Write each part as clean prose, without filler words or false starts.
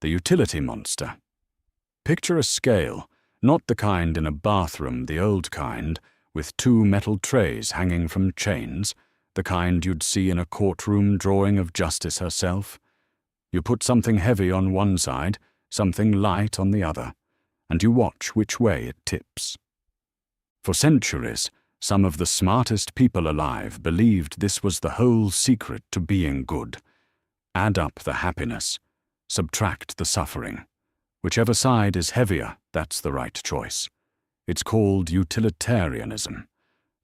The utility monster. Picture a scale, not the kind in a bathroom, the old kind, with two metal trays hanging from chains, the kind you'd see in a courtroom drawing of justice herself. You put something heavy on one side, something light on the other, and you watch which way it tips. For centuries, some of the smartest people alive believed this was the whole secret to being good. Add up the happiness, subtract the suffering. Whichever side is heavier, that's the right choice. It's called utilitarianism,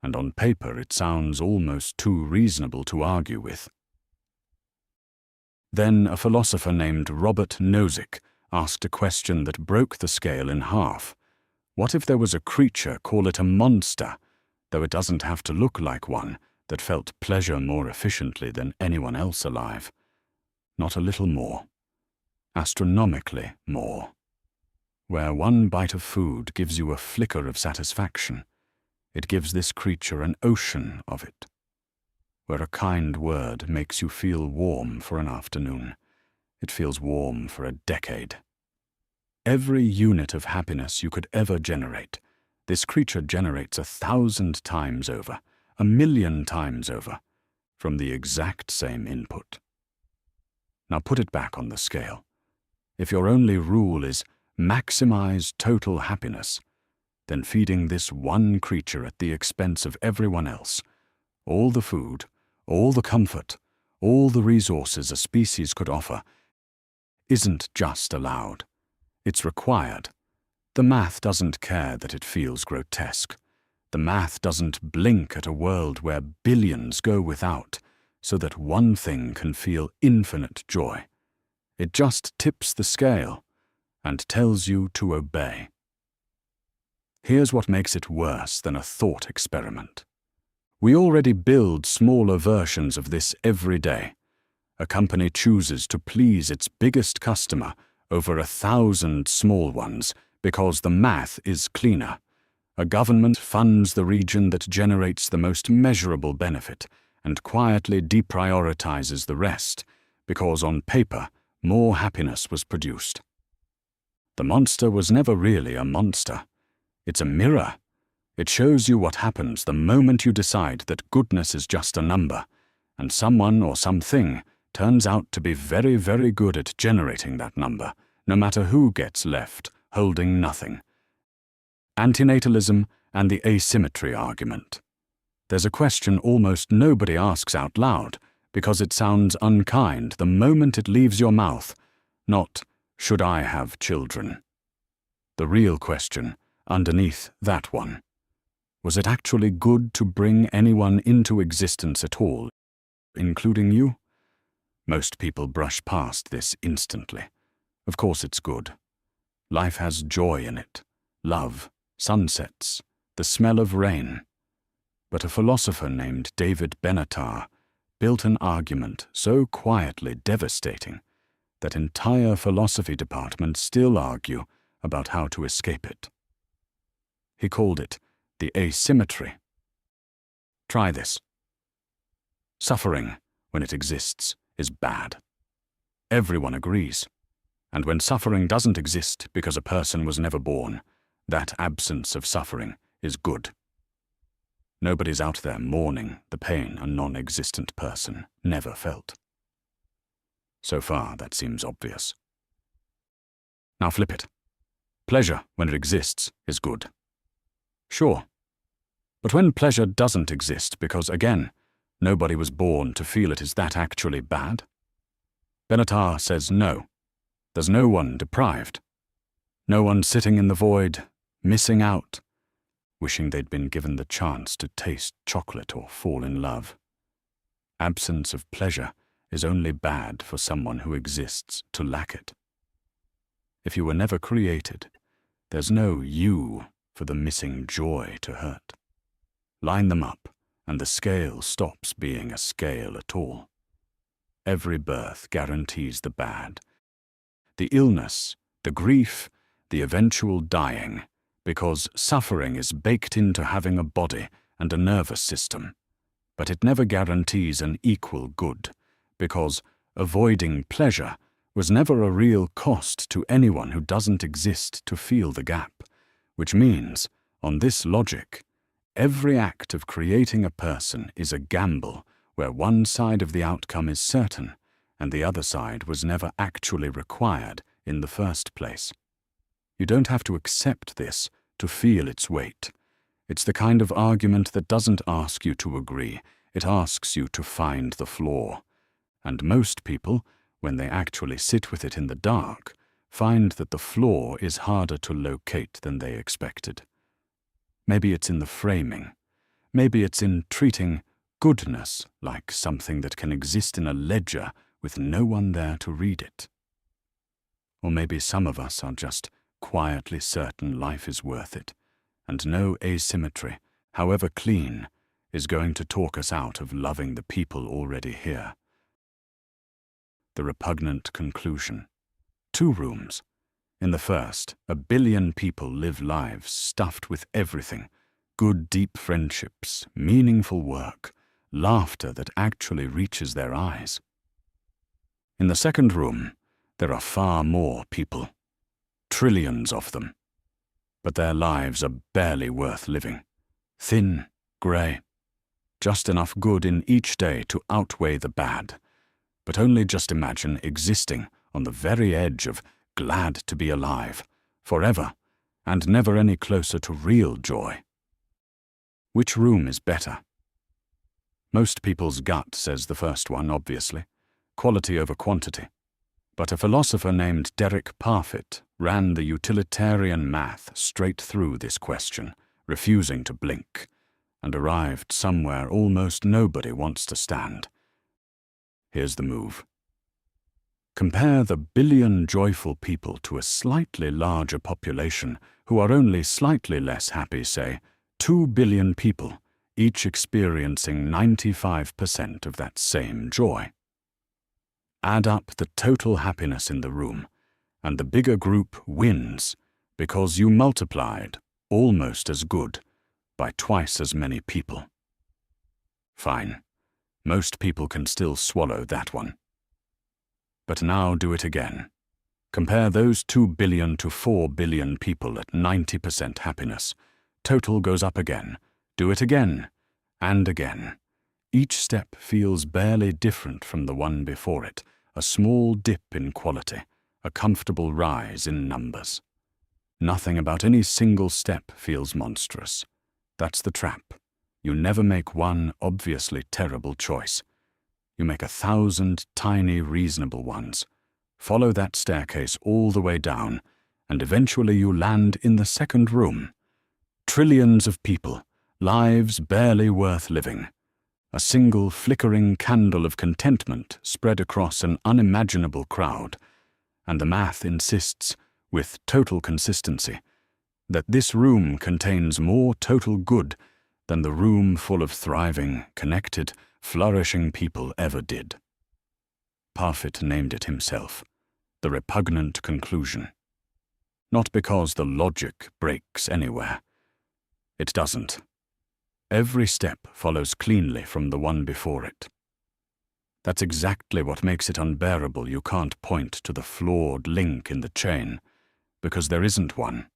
and on paper it sounds almost too reasonable to argue with. Then a philosopher named Robert Nozick asked a question that broke the scale in half. What if there was a creature, call it a monster, though it doesn't have to look like one, that felt pleasure more efficiently than anyone else alive? Not a little more. Astronomically more. Where one bite of food gives you a flicker of satisfaction, it gives this creature an ocean of it. Where a kind word makes you feel warm for an afternoon, it feels warm for a decade. Every unit of happiness you could ever generate, this creature generates 1,000 times over, 1,000,000 times over, from the exact same input. Now put it back on the scale. If your only rule is maximize total happiness, then feeding this one creature at the expense of everyone else, all the food, all the comfort, all the resources a species could offer, isn't just allowed. It's required. The math doesn't care that it feels grotesque. The math doesn't blink at a world where billions go without, so that one thing can feel infinite joy. It just tips the scale and tells you to obey. Here's what makes it worse than a thought experiment. We already build smaller versions of this every day. A company chooses to please its biggest customer over 1,000 small ones because the math is cleaner. A government funds the region that generates the most measurable benefit and quietly deprioritizes the rest because on paper more happiness was produced. The monster was never really a monster. It's a mirror. It shows you what happens the moment you decide that goodness is just a number, and someone or something turns out to be very, very good at generating that number, no matter who gets left holding nothing. Antinatalism and the asymmetry argument. There's a question almost nobody asks out loud because it sounds unkind the moment it leaves your mouth, not, should I have children? The real question, underneath that one, was it actually good to bring anyone into existence at all, including you? Most people brush past this instantly. Of course it's good. Life has joy in it, love, sunsets, the smell of rain. But a philosopher named David Benatar built an argument so quietly devastating that entire philosophy departments still argue about how to escape it. He called it the asymmetry. Try this. Suffering, when it exists, is bad. Everyone agrees. And when suffering doesn't exist because a person was never born, that absence of suffering is good. Nobody's out there mourning the pain a non-existent person never felt. So far, that seems obvious. Now flip it. Pleasure, when it exists, is good. Sure. But when pleasure doesn't exist because, again, nobody was born to feel it, is that actually bad? Benatar says no. There's no one deprived. No one sitting in the void, missing out, wishing they'd been given the chance to taste chocolate or fall in love. Absence of pleasure is only bad for someone who exists to lack it. If you were never created, there's no you for the missing joy to hurt. Line them up, and the scale stops being a scale at all. Every birth guarantees the bad, the illness, the grief, the eventual dying, because suffering is baked into having a body and a nervous system. But it never guarantees an equal good, because avoiding pleasure was never a real cost to anyone who doesn't exist to feel the gap, which means, on this logic, every act of creating a person is a gamble where one side of the outcome is certain and the other side was never actually required in the first place. You don't have to accept this to feel its weight. It's the kind of argument that doesn't ask you to agree, it asks you to find the flaw. And most people, when they actually sit with it in the dark, find that the flaw is harder to locate than they expected. Maybe it's in the framing. Maybe it's in treating goodness like something that can exist in a ledger with no one there to read it. Or maybe some of us are just quietly certain life is worth it, and no asymmetry, however clean, is going to talk us out of loving the people already here. The Repugnant Conclusion. 2 rooms. In the first, 1 billion people live lives stuffed with everything: good deep friendships, meaningful work, laughter that actually reaches their eyes. In the second room, there are far more people. Trillions of them. But their lives are barely worth living. Thin, grey. Just enough good in each day to outweigh the bad. But only just imagine existing on the very edge of glad to be alive, forever, and never any closer to real joy. Which room is better? Most people's gut says the first one, obviously. Quality over quantity. But a philosopher named Derek Parfit ran the utilitarian math straight through this question, refusing to blink, and arrived somewhere almost nobody wants to stand. Here's the move. Compare the 1 billion joyful people to a slightly larger population who are only slightly less happy, say, 2 billion people, each experiencing 95% of that same joy. Add up the total happiness in the room, and the bigger group wins because you multiplied almost as good by twice as many people. Fine. Most people can still swallow that one. But now do it again. Compare those 2 billion to 4 billion people at 90% happiness. Total goes up again. Do it again. And again. Each step feels barely different from the one before it, a small dip in quality, a comfortable rise in numbers. Nothing about any single step feels monstrous. That's the trap. You never make one obviously terrible choice. You make 1,000 tiny reasonable ones. Follow that staircase all the way down, and eventually you land in the second room. Trillions of people, lives barely worth living. A single flickering candle of contentment spread across an unimaginable crowd, and the math insists, with total consistency, that this room contains more total good than the room full of thriving, connected, flourishing people ever did. Parfit named it himself, the Repugnant Conclusion. Not because the logic breaks anywhere. It doesn't. Every step follows cleanly from the one before it. That's exactly what makes it unbearable. You can't point to the flawed link in the chain, because there isn't one.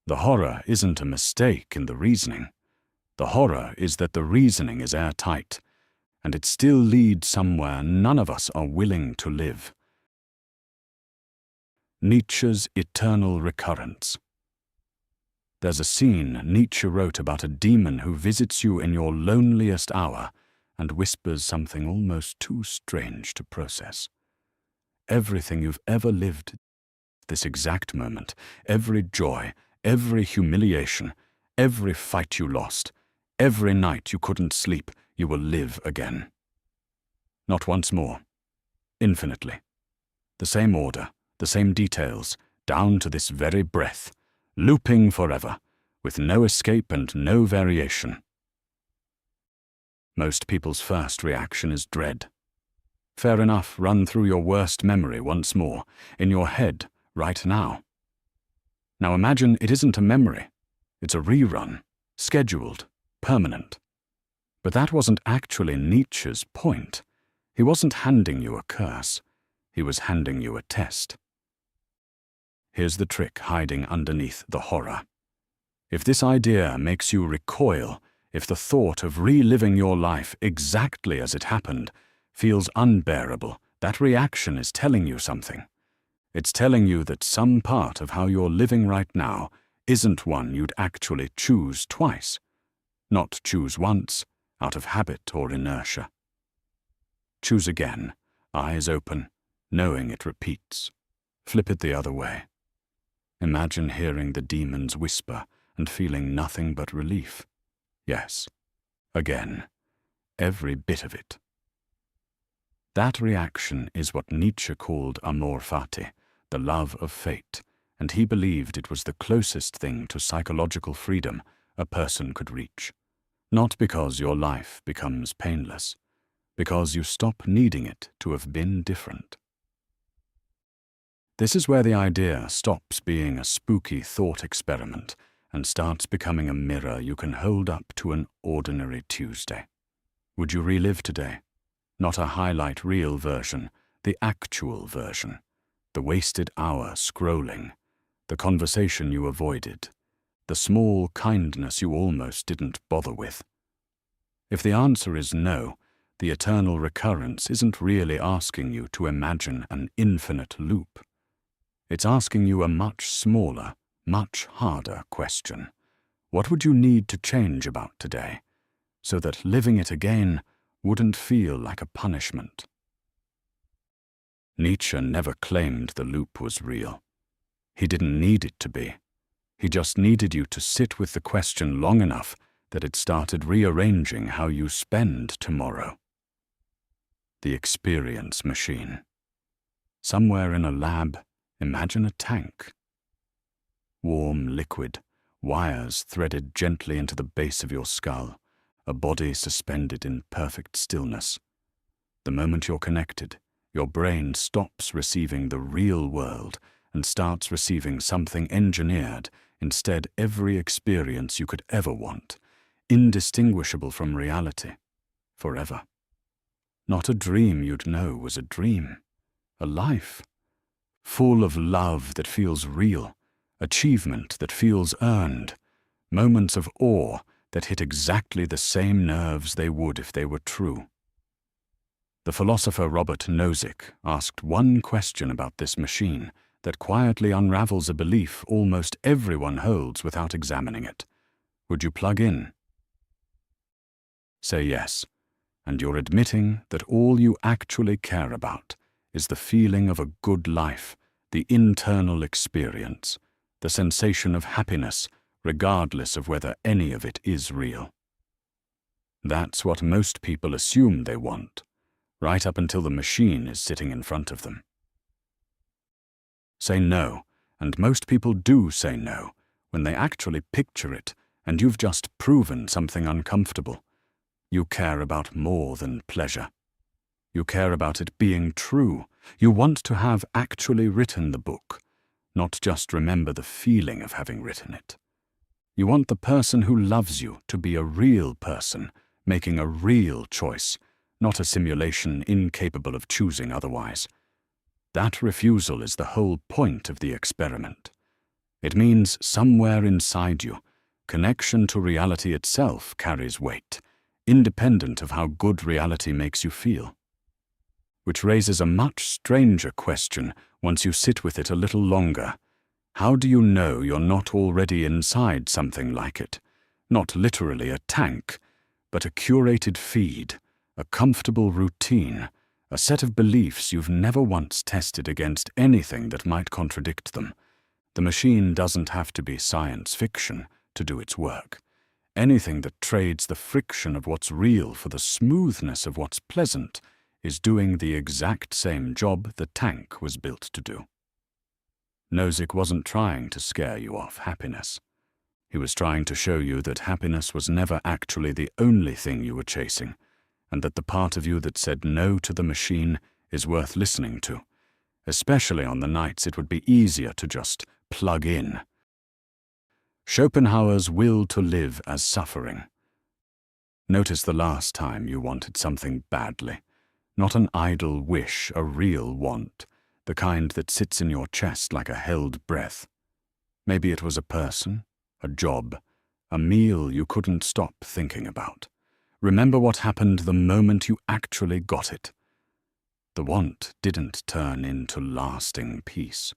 The horror isn't a mistake in the reasoning. The horror is that the reasoning is airtight, and it still leads somewhere none of us are willing to live. Nietzsche's eternal recurrence. There's a scene Nietzsche wrote about a demon who visits you in your loneliest hour and whispers something almost too strange to process. Everything you've ever lived, this exact moment, every joy, every humiliation, every fight you lost, every night you couldn't sleep, you will live again. Not once more. Infinitely. The same order, the same details, down to this very breath, looping forever, with no escape and no variation. Most people's first reaction is dread. Fair enough, run through your worst memory once more, in your head, right now. Now imagine it isn't a memory. It's a rerun, scheduled, permanent. But that wasn't actually Nietzsche's point. He wasn't handing you a curse. He was handing you a test. Here's the trick hiding underneath the horror. If this idea makes you recoil, if the thought of reliving your life exactly as it happened feels unbearable, that reaction is telling you something. It's telling you that some part of how you're living right now isn't one you'd actually choose twice, not choose once, out of habit or inertia. Choose again, eyes open, knowing it repeats. Flip it the other way. Imagine hearing the demons whisper and feeling nothing but relief. Yes, again, every bit of it. That reaction is what Nietzsche called amor fati, the love of fate, and he believed it was the closest thing to psychological freedom a person could reach. Not because your life becomes painless, because you stop needing it to have been different. This is where the idea stops being a spooky thought experiment and starts becoming a mirror you can hold up to an ordinary Tuesday. Would you relive today? Not a highlight reel version, the actual version. The wasted hour scrolling, the conversation you avoided, the small kindness you almost didn't bother with. If the answer is no, the eternal recurrence isn't really asking you to imagine an infinite loop. It's asking you a much smaller, much harder question. What would you need to change about today, so that living it again wouldn't feel like a punishment? Nietzsche never claimed the loop was real. He didn't need it to be. He just needed you to sit with the question long enough that it started rearranging how you spend tomorrow. The experience machine. Somewhere in a lab, imagine a tank. Warm liquid, wires threaded gently into the base of your skull, a body suspended in perfect stillness. The moment you're connected, your brain stops receiving the real world and starts receiving something engineered, instead every experience you could ever want, indistinguishable from reality, forever. Not a dream you'd know was a dream, a life, full of love that feels real, achievement that feels earned, moments of awe that hit exactly the same nerves they would if they were true. The philosopher Robert Nozick asked one question about this machine that quietly unravels a belief almost everyone holds without examining it. Would you plug in? Say yes, and you're admitting that all you actually care about is the feeling of a good life, the internal experience, the sensation of happiness, regardless of whether any of it is real. That's what most people assume they want, right up until the machine is sitting in front of them. Say no, and most people do say no when they actually picture it, and you've just proven something uncomfortable. You care about more than pleasure. You care about it being true. You want to have actually written the book, not just remember the feeling of having written it. You want the person who loves you to be a real person, making a real choice, not a simulation incapable of choosing otherwise. That refusal is the whole point of the experiment. It means somewhere inside you, connection to reality itself carries weight, independent of how good reality makes you feel. Which raises a much stranger question once you sit with it a little longer. How do you know you're not already inside something like it? Not literally a tank, but a curated feed, a comfortable routine, a set of beliefs you've never once tested against anything that might contradict them. The machine doesn't have to be science fiction to do its work. Anything that trades the friction of what's real for the smoothness of what's pleasant is doing the exact same job the tank was built to do. Nozick wasn't trying to scare you off happiness. He was trying to show you that happiness was never actually the only thing you were chasing, and that the part of you that said no to the machine is worth listening to, especially on the nights it would be easier to just plug in. Schopenhauer's will to live as suffering. Notice the last time you wanted something badly. Not an idle wish, a real want, the kind that sits in your chest like a held breath. Maybe it was a person, a job, a meal you couldn't stop thinking about. Remember what happened the moment you actually got it. The want didn't turn into lasting peace.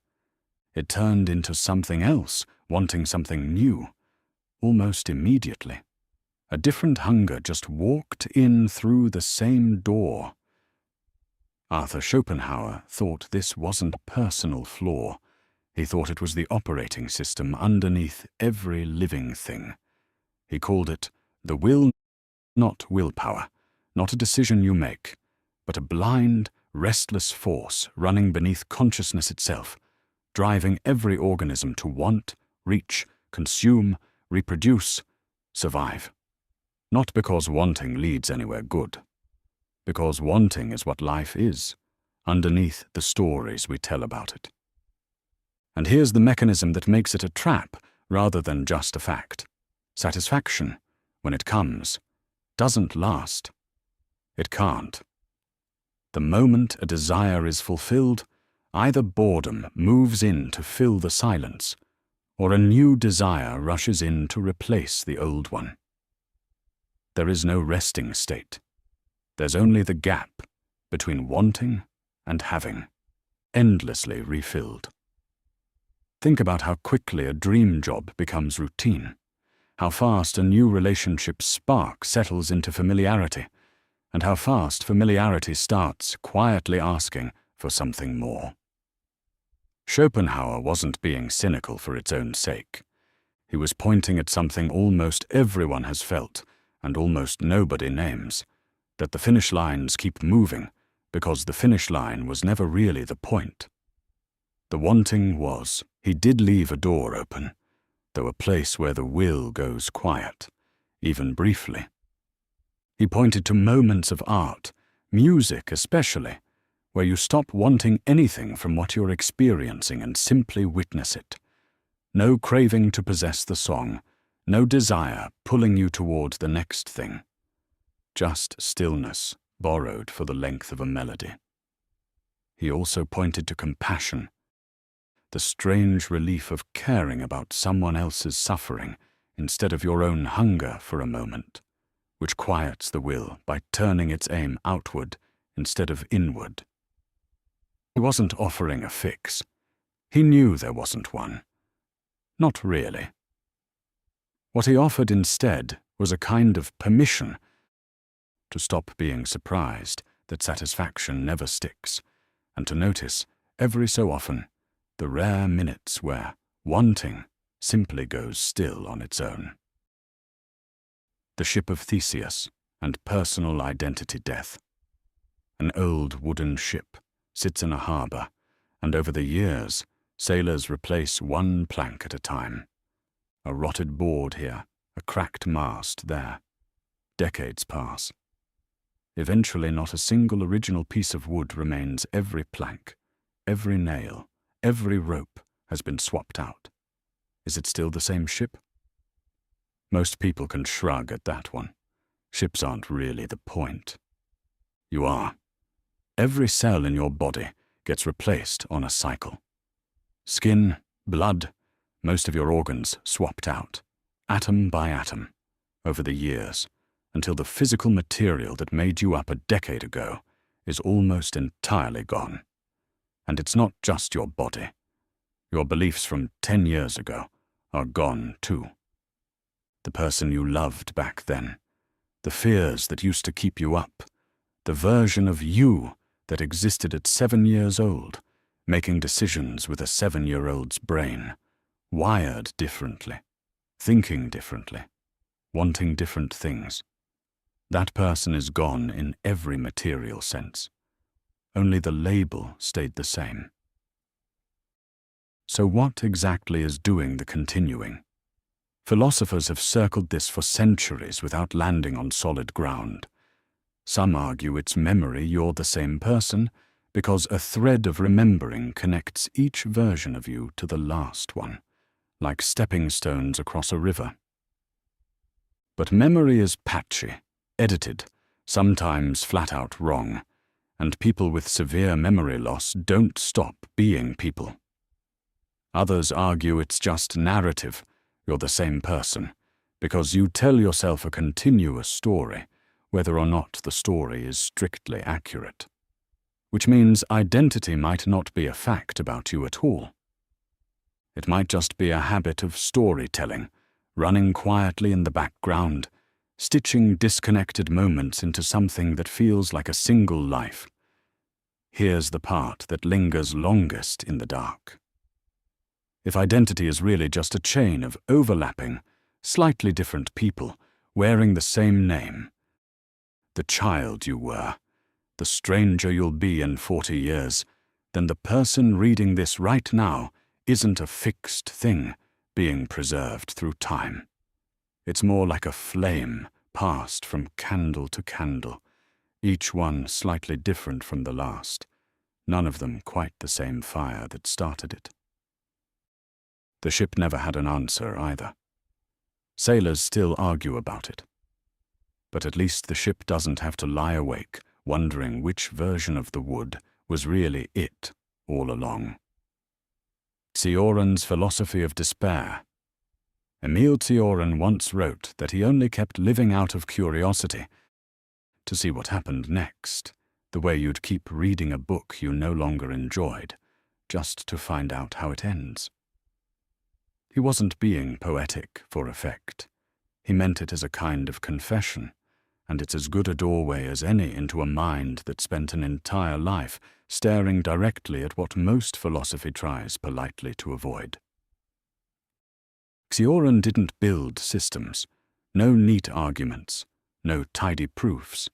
It turned into something else, wanting something new, almost immediately. A different hunger just walked in through the same door. Arthur Schopenhauer thought this wasn't a personal flaw. He thought it was the operating system underneath every living thing. He called it the will, not willpower, not a decision you make, but a blind, restless force running beneath consciousness itself, driving every organism to want, reach, consume, reproduce, survive. Not because wanting leads anywhere good. Because wanting is what life is, underneath the stories we tell about it. And here's the mechanism that makes it a trap rather than just a fact. Satisfaction, when it comes, doesn't last. It can't. The moment a desire is fulfilled, either boredom moves in to fill the silence, or a new desire rushes in to replace the old one. There is no resting state. There's only the gap between wanting and having, endlessly refilled. Think about how quickly a dream job becomes routine, how fast a new relationship spark settles into familiarity, and how fast familiarity starts quietly asking for something more. Schopenhauer wasn't being cynical for its own sake. He was pointing at something almost everyone has felt and almost nobody names, that the finish lines keep moving because the finish line was never really the point. The wanting was, he did leave a door open, though a place where the will goes quiet, even briefly. He pointed to moments of art, music especially, where you stop wanting anything from what you're experiencing and simply witness it. No craving to possess the song, no desire pulling you toward the next thing. Just stillness, borrowed for the length of a melody. He also pointed to compassion, the strange relief of caring about someone else's suffering instead of your own hunger for a moment, which quiets the will by turning its aim outward instead of inward. He wasn't offering a fix. He knew there wasn't one. Not really. What he offered instead was a kind of permission to stop being surprised that satisfaction never sticks, and to notice, every so often, the rare minutes where wanting simply goes still on its own. The ship of Theseus and personal identity death. An old wooden ship sits in a harbor, and over the years, sailors replace one plank at a time. A rotted board here, a cracked mast there. Decades pass. Eventually, not a single original piece of wood remains. Every plank, every nail, every rope has been swapped out. Is it still the same ship? Most people can shrug at that one. Ships aren't really the point. You are. Every cell in your body gets replaced on a cycle. Skin, blood, most of your organs swapped out, atom by atom, over the years, until the physical material that made you up a decade ago is almost entirely gone. And it's not just your body. Your beliefs from 10 years ago are gone too. The person you loved back then, the fears that used to keep you up, the version of you that existed at 7 years old, making decisions with a 7-year-old's brain, wired differently, thinking differently, wanting different things. That person is gone in every material sense. Only the label stayed the same. So what exactly is doing the continuing? Philosophers have circled this for centuries without landing on solid ground. Some argue it's memory you're the same person, because a thread of remembering connects each version of you to the last one, like stepping stones across a river. But memory is patchy, edited, sometimes flat out wrong, and people with severe memory loss don't stop being people. Others argue it's just narrative, you're the same person, because you tell yourself a continuous story, whether or not the story is strictly accurate. Which means identity might not be a fact about you at all. It might just be a habit of storytelling, running quietly in the background, stitching disconnected moments into something that feels like a single life. Here's the part that lingers longest in the dark. If identity is really just a chain of overlapping, slightly different people wearing the same name, the child you were, the stranger you'll be in 40 years, then the person reading this right now isn't a fixed thing being preserved through time. It's more like a flame passed from candle to candle, each one slightly different from the last, none of them quite the same fire that started it. The ship never had an answer either. Sailors still argue about it. But at least the ship doesn't have to lie awake, wondering which version of the wood was really it all along. Cioran's philosophy of despair. Emile Cioran once wrote that he only kept living out of curiosity to see what happened next, the way you'd keep reading a book you no longer enjoyed, just to find out how it ends. He wasn't being poetic for effect. He meant it as a kind of confession, and it's as good a doorway as any into a mind that spent an entire life staring directly at what most philosophy tries politely to avoid. Cioran didn't build systems, no neat arguments, no tidy proofs.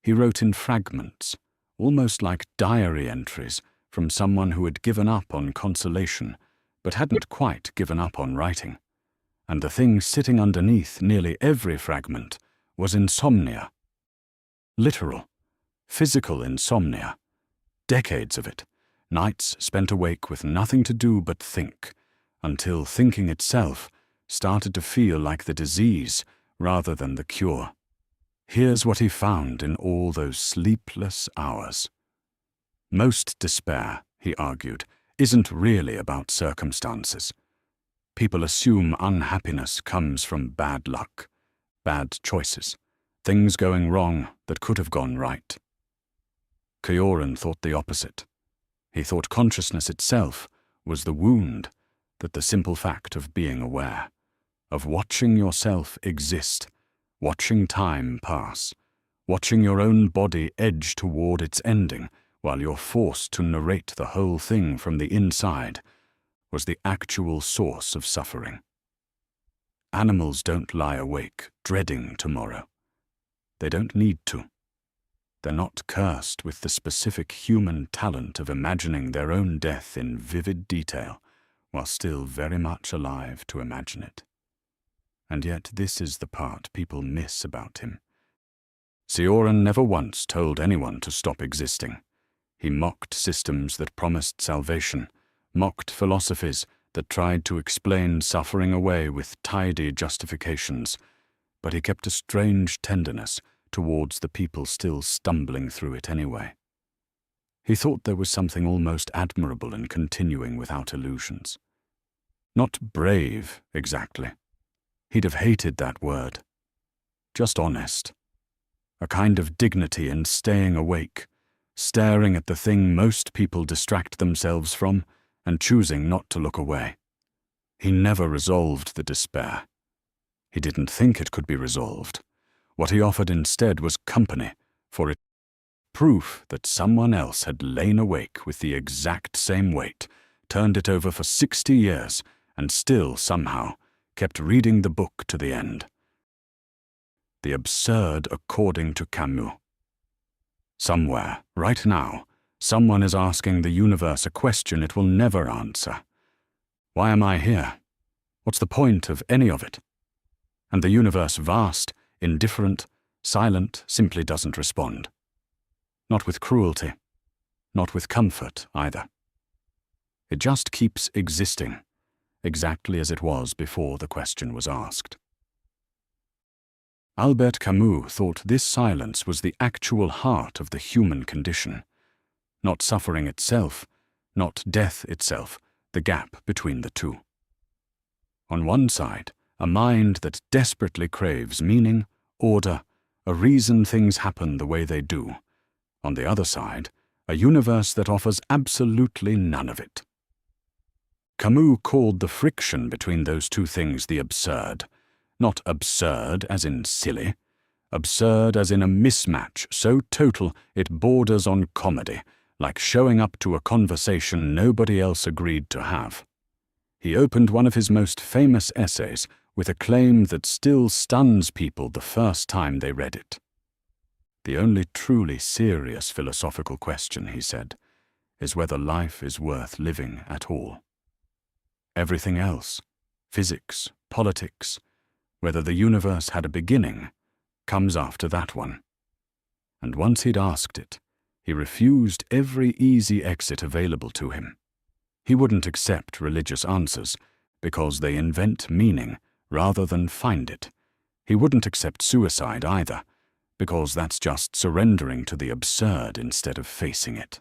He wrote in fragments, almost like diary entries from someone who had given up on consolation, but hadn't quite given up on writing. And the thing sitting underneath nearly every fragment was insomnia. Literal, physical insomnia. Decades of it, nights spent awake with nothing to do but think, until thinking itself started to feel like the disease rather than the cure. Here's what he found in all those sleepless hours. Most despair, he argued, isn't really about circumstances. People assume unhappiness comes from bad luck, bad choices, things going wrong that could have gone right. Cioran thought the opposite. He thought consciousness itself was the wound, that the simple fact of being aware, of watching yourself exist, watching time pass, watching your own body edge toward its ending while you're forced to narrate the whole thing from the inside, was the actual source of suffering. Animals don't lie awake, dreading tomorrow. They don't need to. They're not cursed with the specific human talent of imagining their own death in vivid detail, while still very much alive to imagine it. And yet this is the part people miss about him. Cioran never once told anyone to stop existing. He mocked systems that promised salvation, mocked philosophies that tried to explain suffering away with tidy justifications, but he kept a strange tenderness towards the people still stumbling through it anyway. He thought there was something almost admirable in continuing without illusions. Not brave, exactly. He'd have hated that word. Just honest. A kind of dignity in staying awake, staring at the thing most people distract themselves from and choosing not to look away. He never resolved the despair. He didn't think it could be resolved. What he offered instead was company for it, proof that someone else had lain awake with the exact same weight, turned it over for 60 years, and still, somehow, kept reading the book to the end. The absurd according to Camus. Somewhere, right now, someone is asking the universe a question it will never answer. Why am I here? What's the point of any of it? And the universe, vast, indifferent, silent, simply doesn't respond. Not with cruelty, not with comfort either. It just keeps existing, exactly as it was before the question was asked. Albert Camus thought this silence was the actual heart of the human condition. Not suffering itself, not death itself, the gap between the two. On one side, a mind that desperately craves meaning, order, a reason things happen the way they do. On the other side, a universe that offers absolutely none of it. Camus called the friction between those two things the absurd. Not absurd as in silly, absurd as in a mismatch so total it borders on comedy, like showing up to a conversation nobody else agreed to have. He opened one of his most famous essays with a claim that still stuns people the first time they read it. The only truly serious philosophical question, he said, is whether life is worth living at all. Everything else, physics, politics, whether the universe had a beginning, comes after that one. And once he'd asked it, he refused every easy exit available to him. He wouldn't accept religious answers because they invent meaning rather than find it. He wouldn't accept suicide either, because that's just surrendering to the absurd instead of facing it.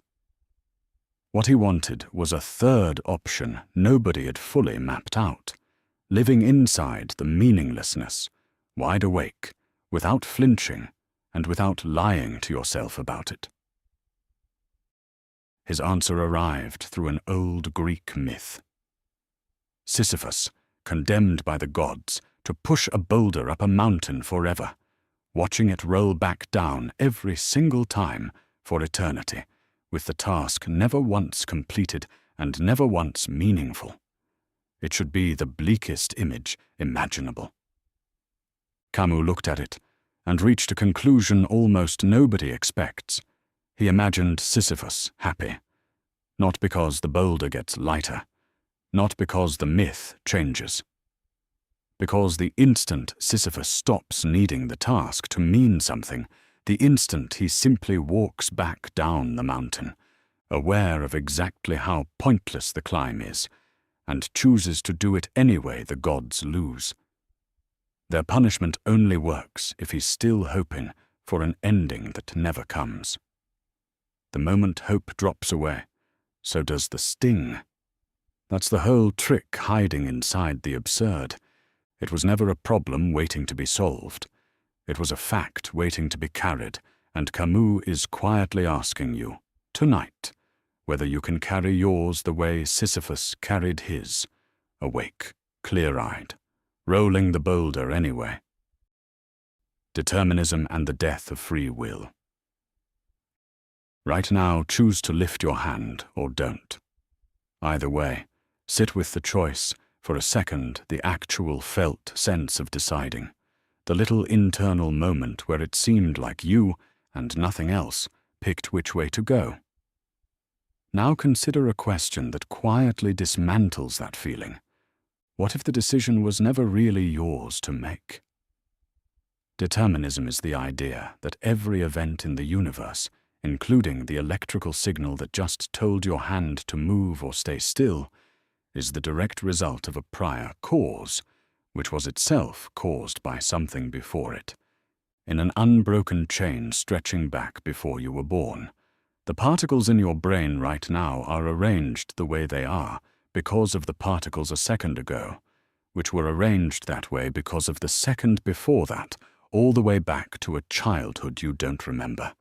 What he wanted was a third option nobody had fully mapped out, living inside the meaninglessness, wide awake, without flinching, and without lying to yourself about it. His answer arrived through an old Greek myth. Sisyphus, condemned by the gods to push a boulder up a mountain forever, watching it roll back down every single time for eternity, with the task never once completed and never once meaningful. It should be the bleakest image imaginable. Camus looked at it and reached a conclusion almost nobody expects. He imagined Sisyphus happy, not because the boulder gets lighter, not because the myth changes, because the instant Sisyphus stops needing the task to mean something, the instant he simply walks back down the mountain, aware of exactly how pointless the climb is, and chooses to do it anyway the gods lose. Their punishment only works if he's still hoping for an ending that never comes. The moment hope drops away, so does the sting. That's the whole trick hiding inside the absurd. It was never a problem waiting to be solved. It was a fact waiting to be carried, and Camus is quietly asking you, tonight, whether you can carry yours the way Sisyphus carried his, awake, clear-eyed, rolling the boulder anyway. Determinism and the death of free will. Right now, choose to lift your hand or don't. Either way, sit with the choice, for a second, the actual felt sense of deciding, the little internal moment where it seemed like you, and nothing else, picked which way to go. Now consider a question that quietly dismantles that feeling. What if the decision was never really yours to make? Determinism is the idea that every event in the universe, including the electrical signal that just told your hand to move or stay still, is the direct result of a prior cause, which was itself caused by something before it, in an unbroken chain stretching back before you were born. The particles in your brain right now are arranged the way they are because of the particles a second ago, which were arranged that way because of the second before that, all the way back to a childhood you don't remember,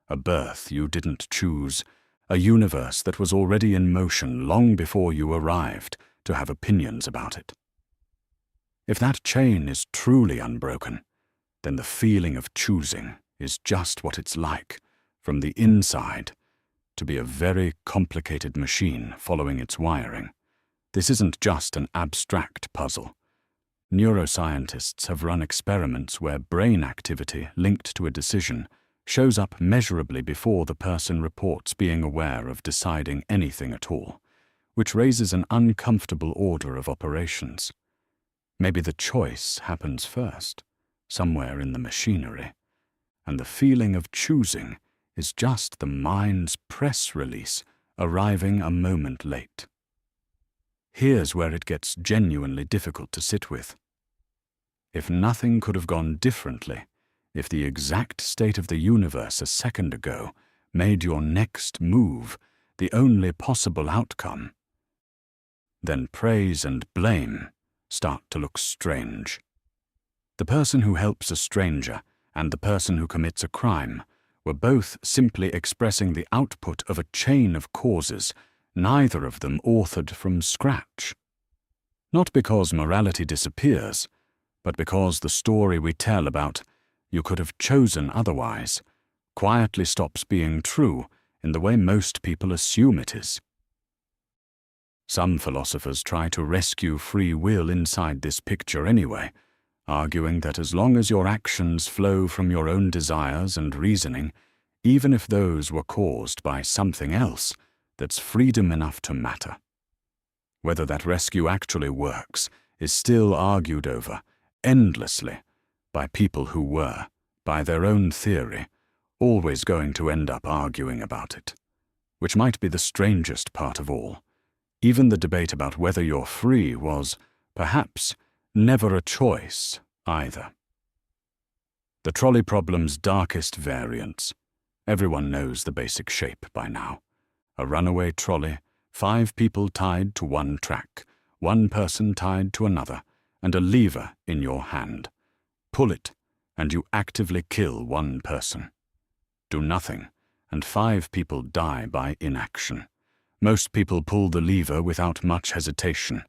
a birth you didn't choose, a universe that was already in motion long before you arrived to have opinions about it. If that chain is truly unbroken, then the feeling of choosing is just what it's like, from the inside, to be a very complicated machine following its wiring. This isn't just an abstract puzzle. Neuroscientists have run experiments where brain activity linked to a decision shows up measurably before the person reports being aware of deciding anything at all, which raises an uncomfortable order of operations. Maybe the choice happens first, somewhere in the machinery, and the feeling of choosing is just the mind's press release arriving a moment late. Here's where it gets genuinely difficult to sit with. if nothing could have gone differently, if the exact state of the universe a second ago made your next move the only possible outcome, then praise and blame start to look strange. The person who helps a stranger and the person who commits a crime were both simply expressing the output of a chain of causes, neither of them authored from scratch. Not because morality disappears, but because the story we tell about "you could have chosen otherwise" quietly stops being true in the way most people assume it is. Some philosophers try to rescue free will inside this picture anyway, arguing that as long as your actions flow from your own desires and reasoning, even if those were caused by something else, that's freedom enough to matter. Whether that rescue actually works is still argued over, endlessly, by people who were, by their own theory, always going to end up arguing about it, which might be the strangest part of all. Even the debate about whether you're free was, perhaps, never a choice either. The trolley problem's darkest variants. Everyone knows the basic shape by now. A runaway trolley, 5 people tied to one track, 1 person tied to another, and a lever in your hand. Pull it, and you actively kill 1 person. Do nothing, and 5 people die by inaction. Most people pull the lever without much hesitation.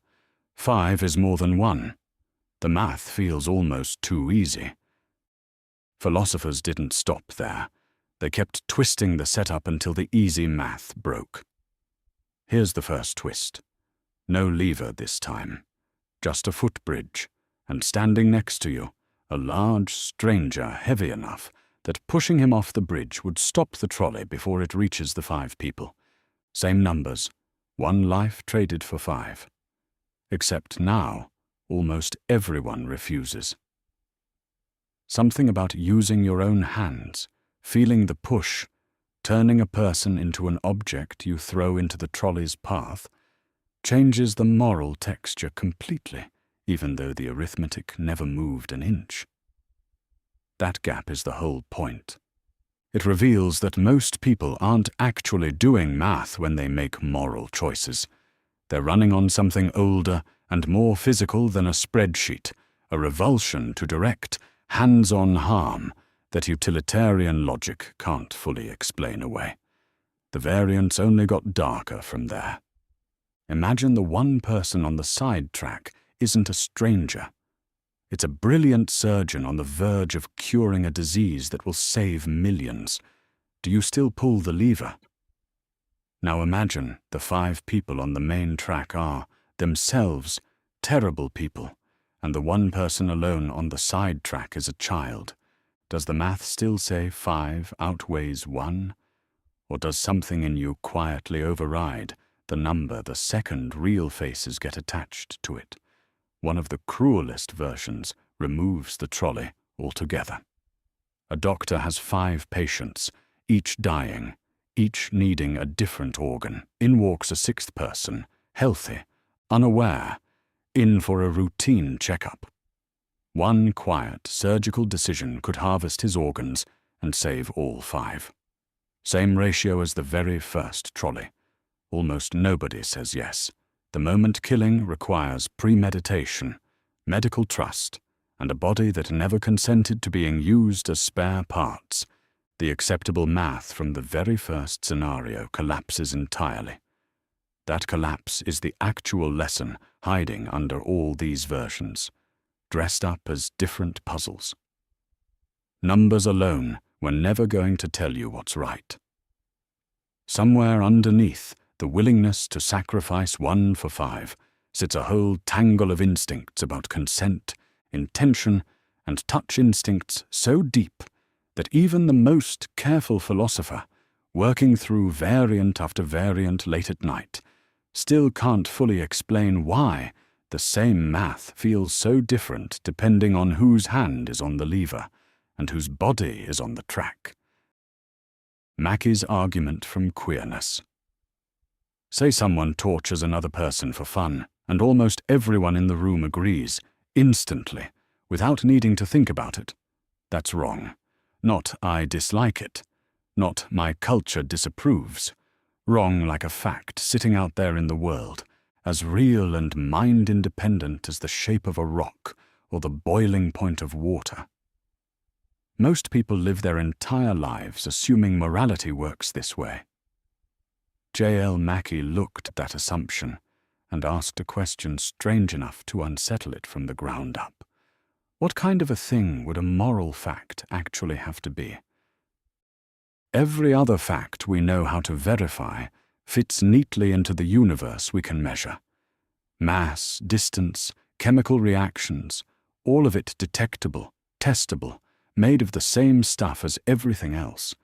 5 is more than 1. The math feels almost too easy. Philosophers didn't stop there. They kept twisting the setup until the easy math broke. Here's the first twist. No lever this time. Just a footbridge, and standing next to you, a large stranger heavy enough that pushing him off the bridge would stop the trolley before it reaches the 5 people. Same numbers, 1 life traded for 5. Except now, almost everyone refuses. Something about using your own hands, feeling the push, turning a person into an object you throw into the trolley's path, changes the moral texture completely, even though the arithmetic never moved an inch. That gap is the whole point. It reveals that most people aren't actually doing math when they make moral choices. They're running on something older and more physical than a spreadsheet, a revulsion to direct, hands-on harm that utilitarian logic can't fully explain away. The variants only got darker from there. Imagine the 1 person on the side track isn't a stranger. It's a brilliant surgeon on the verge of curing a disease that will save millions. Do you still pull the lever? Now imagine the 5 people on the main track are, themselves, terrible people, and the 1 person alone on the side track is a child. Does the math still say 5 outweighs 1? Or does something in you quietly override the number the second real faces get attached to it? One of the cruelest versions removes the trolley altogether. A doctor has 5 patients, each dying, each needing a different organ. In walks a 6th person, healthy, unaware, in for a routine checkup. 1 quiet surgical decision could harvest his organs and save all 5. Same ratio as the very first trolley. Almost nobody says yes. The moment killing requires premeditation, medical trust, and a body that never consented to being used as spare parts. The acceptable math from the very first scenario collapses entirely. That collapse is the actual lesson hiding under all these versions, dressed up as different puzzles. Numbers alone were never going to tell you what's right. Somewhere underneath the willingness to sacrifice 1 for 5 sits a whole tangle of instincts about consent, intention, and touch instincts so deep that even the most careful philosopher, working through variant after variant late at night, still can't fully explain why the same math feels so different depending on whose hand is on the lever and whose body is on the track. Mackie's argument from Queerness. Say someone tortures another person for fun, and almost everyone in the room agrees, instantly, without needing to think about it. That's wrong. Not I dislike it. Not my culture disapproves. Wrong like a fact sitting out there in the world, as real and mind-independent as the shape of a rock or the boiling point of water. Most people live their entire lives assuming morality works this way. J.L. Mackie looked at that assumption and asked a question strange enough to unsettle it from the ground up. What kind of a thing would a moral fact actually have to be? Every other fact we know how to verify fits neatly into the universe we can measure. Mass, distance, chemical reactions, all of it detectable, testable, made of the same stuff as everything else.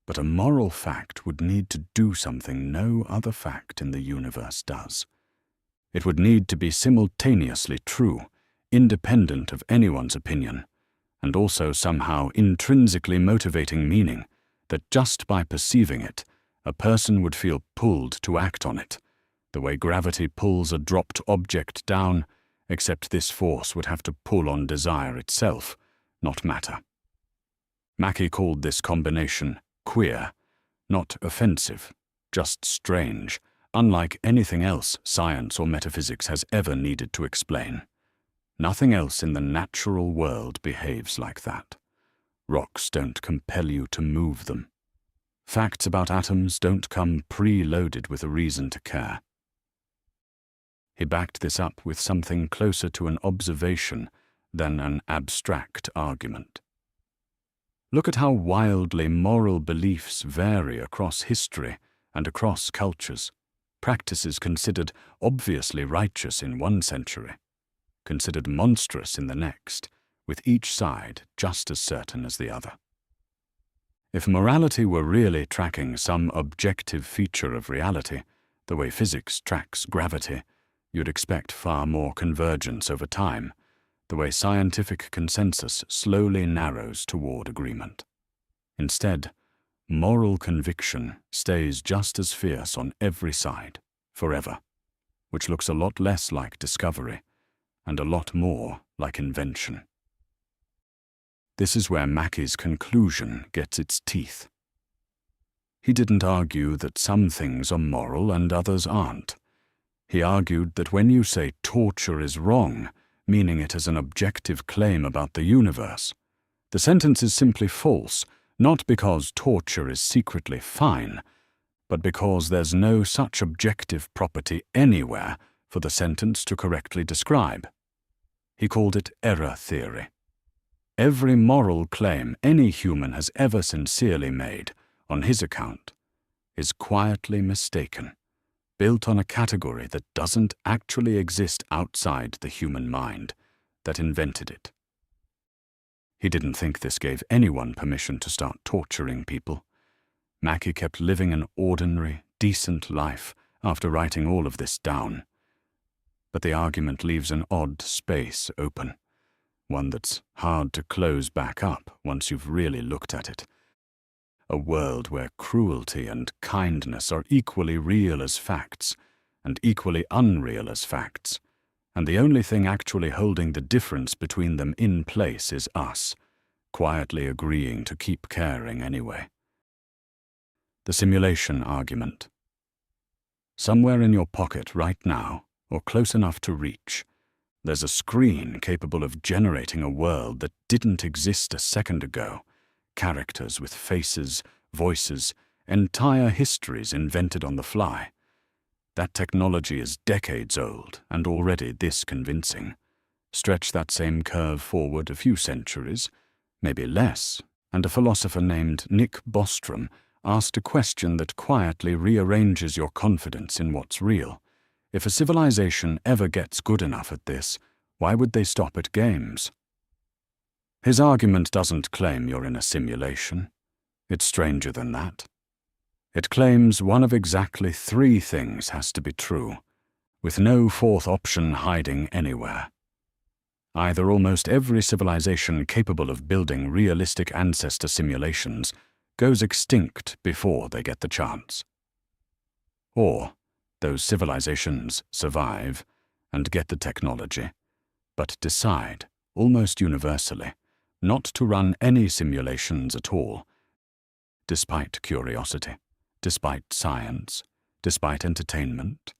But a moral fact would need to do something no other fact in the universe does. It would need to be simultaneously true, independent of anyone's opinion, and also somehow intrinsically motivating meaning that just by perceiving it, a person would feel pulled to act on it, the way gravity pulls a dropped object down, except this force would have to pull on desire itself, not matter. Mackie called this combination queer, not offensive, just strange, unlike anything else science or metaphysics has ever needed to explain. Nothing else in the natural world behaves like that. Rocks don't compel you to move them. Facts about atoms don't come pre-loaded with a reason to care. He backed this up with something closer to an observation than an abstract argument. Look at how wildly moral beliefs vary across history and across cultures. Practices considered obviously righteous in one century, considered monstrous in the next, with each side just as certain as the other. If morality were really tracking some objective feature of reality, the way physics tracks gravity, you'd expect far more convergence over time, the way scientific consensus slowly narrows toward agreement. Instead, moral conviction stays just as fierce on every side, forever, which looks a lot less like discovery and a lot more like invention. This is where Mackie's conclusion gets its teeth. He didn't argue that some things are moral and others aren't. He argued that when you say torture is wrong, meaning it as an objective claim about the universe, the sentence is simply false, not because torture is secretly fine, but because there's no such objective property anywhere for the sentence to correctly describe. He called it error theory. Every moral claim any human has ever sincerely made, on his account, is quietly mistaken, built on a category that doesn't actually exist outside the human mind that invented it. He didn't think this gave anyone permission to start torturing people. Mackie kept living an ordinary, decent life after writing all of this down. But the argument leaves an odd space open, one that's hard to close back up once you've really looked at it. A world where cruelty and kindness are equally real as facts, and equally unreal as facts, and the only thing actually holding the difference between them in place is us, quietly agreeing to keep caring anyway. The simulation argument. Somewhere in your pocket right now, or close enough to reach, there's a screen capable of generating a world that didn't exist a second ago, characters with faces, voices, entire histories invented on the fly. That technology is decades old and already this convincing. Stretch that same curve forward a few centuries, maybe less, and a philosopher named Nick Bostrom asked a question that quietly rearranges your confidence in what's real. If a civilization ever gets good enough at this, why would they stop at games? His argument doesn't claim you're in a simulation. It's stranger than that. It claims one of exactly three things has to be true, with no fourth option hiding anywhere. Either almost every civilization capable of building realistic ancestor simulations goes extinct before they get the chance. Or those civilizations survive and get the technology, but decide almost universally, not to run any simulations at all, despite curiosity, despite science, despite entertainment,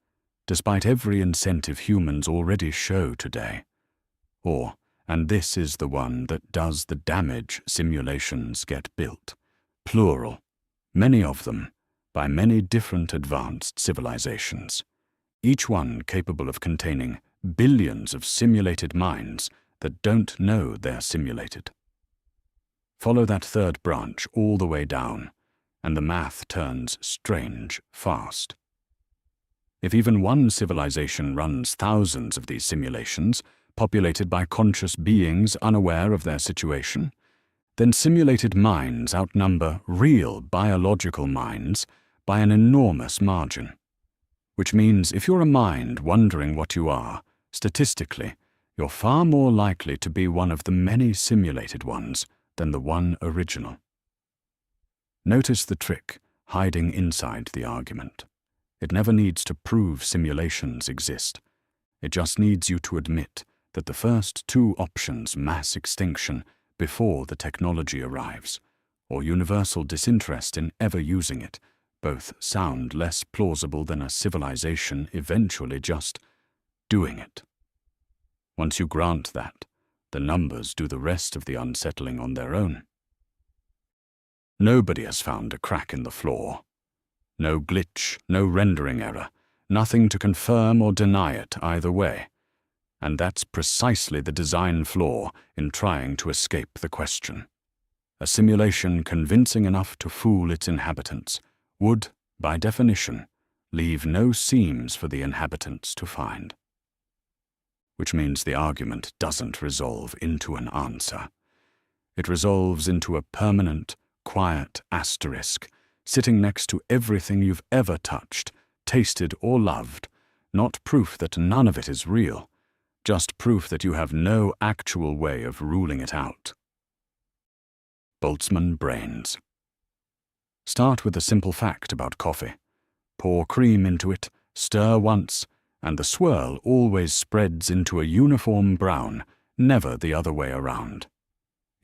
despite every incentive humans already show today. Or, and this is the one that does the damage, simulations get built, plural, many of them, by many different advanced civilizations, each one capable of containing billions of simulated minds that don't know they're simulated. Follow that third branch all the way down, and the math turns strange fast. If even one civilization runs thousands of these simulations, populated by conscious beings unaware of their situation, then simulated minds outnumber real biological minds by an enormous margin. Which means if you're a mind wondering what you are, statistically, you're far more likely to be one of the many simulated ones than the one original. Notice the trick hiding inside the argument. It never needs to prove simulations exist. It just needs you to admit that the first two options, mass extinction before the technology arrives, or universal disinterest in ever using it, both sound less plausible than a civilization eventually just doing it. Once you grant that, the numbers do the rest of the unsettling on their own. Nobody has found a crack in the floor. No glitch, no rendering error, nothing to confirm or deny it either way. And that's precisely the design flaw in trying to escape the question. A simulation convincing enough to fool its inhabitants would, by definition, leave no seams for the inhabitants to find. Which means the argument doesn't resolve into an answer. It resolves into a permanent, quiet asterisk, sitting next to everything you've ever touched, tasted, or loved, not proof that none of it is real, just proof that you have no actual way of ruling it out. Boltzmann Brains. Start with a simple fact about coffee. Pour cream into it, stir once, and the swirl always spreads into a uniform brown, never the other way around.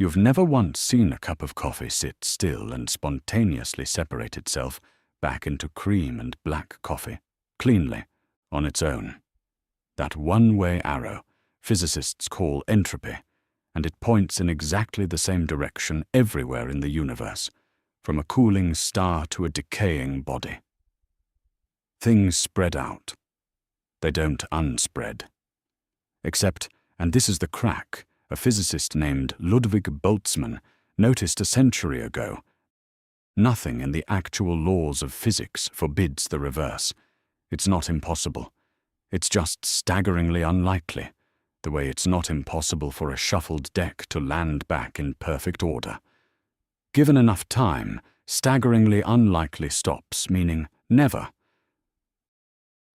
You've never once seen a cup of coffee sit still and spontaneously separate itself back into cream and black coffee, cleanly, on its own. That one-way arrow physicists call entropy, and it points in exactly the same direction everywhere in the universe, from a cooling star to a decaying body. Things spread out. They don't unspread. Except, and this is the crack, a physicist named Ludwig Boltzmann noticed a century ago, nothing in the actual laws of physics forbids the reverse. It's not impossible. It's just staggeringly unlikely, the way it's not impossible for a shuffled deck to land back in perfect order. Given enough time, staggeringly unlikely stops, meaning never.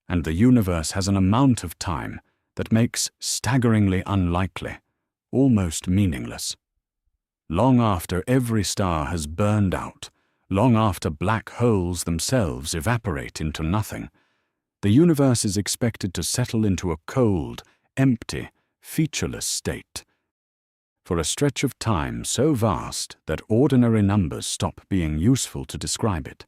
And the universe has an amount of time that makes staggeringly unlikely almost meaningless. Long after every star has burned out, long after black holes themselves evaporate into nothing, the universe is expected to settle into a cold, empty, featureless state, for a stretch of time so vast that ordinary numbers stop being useful to describe it.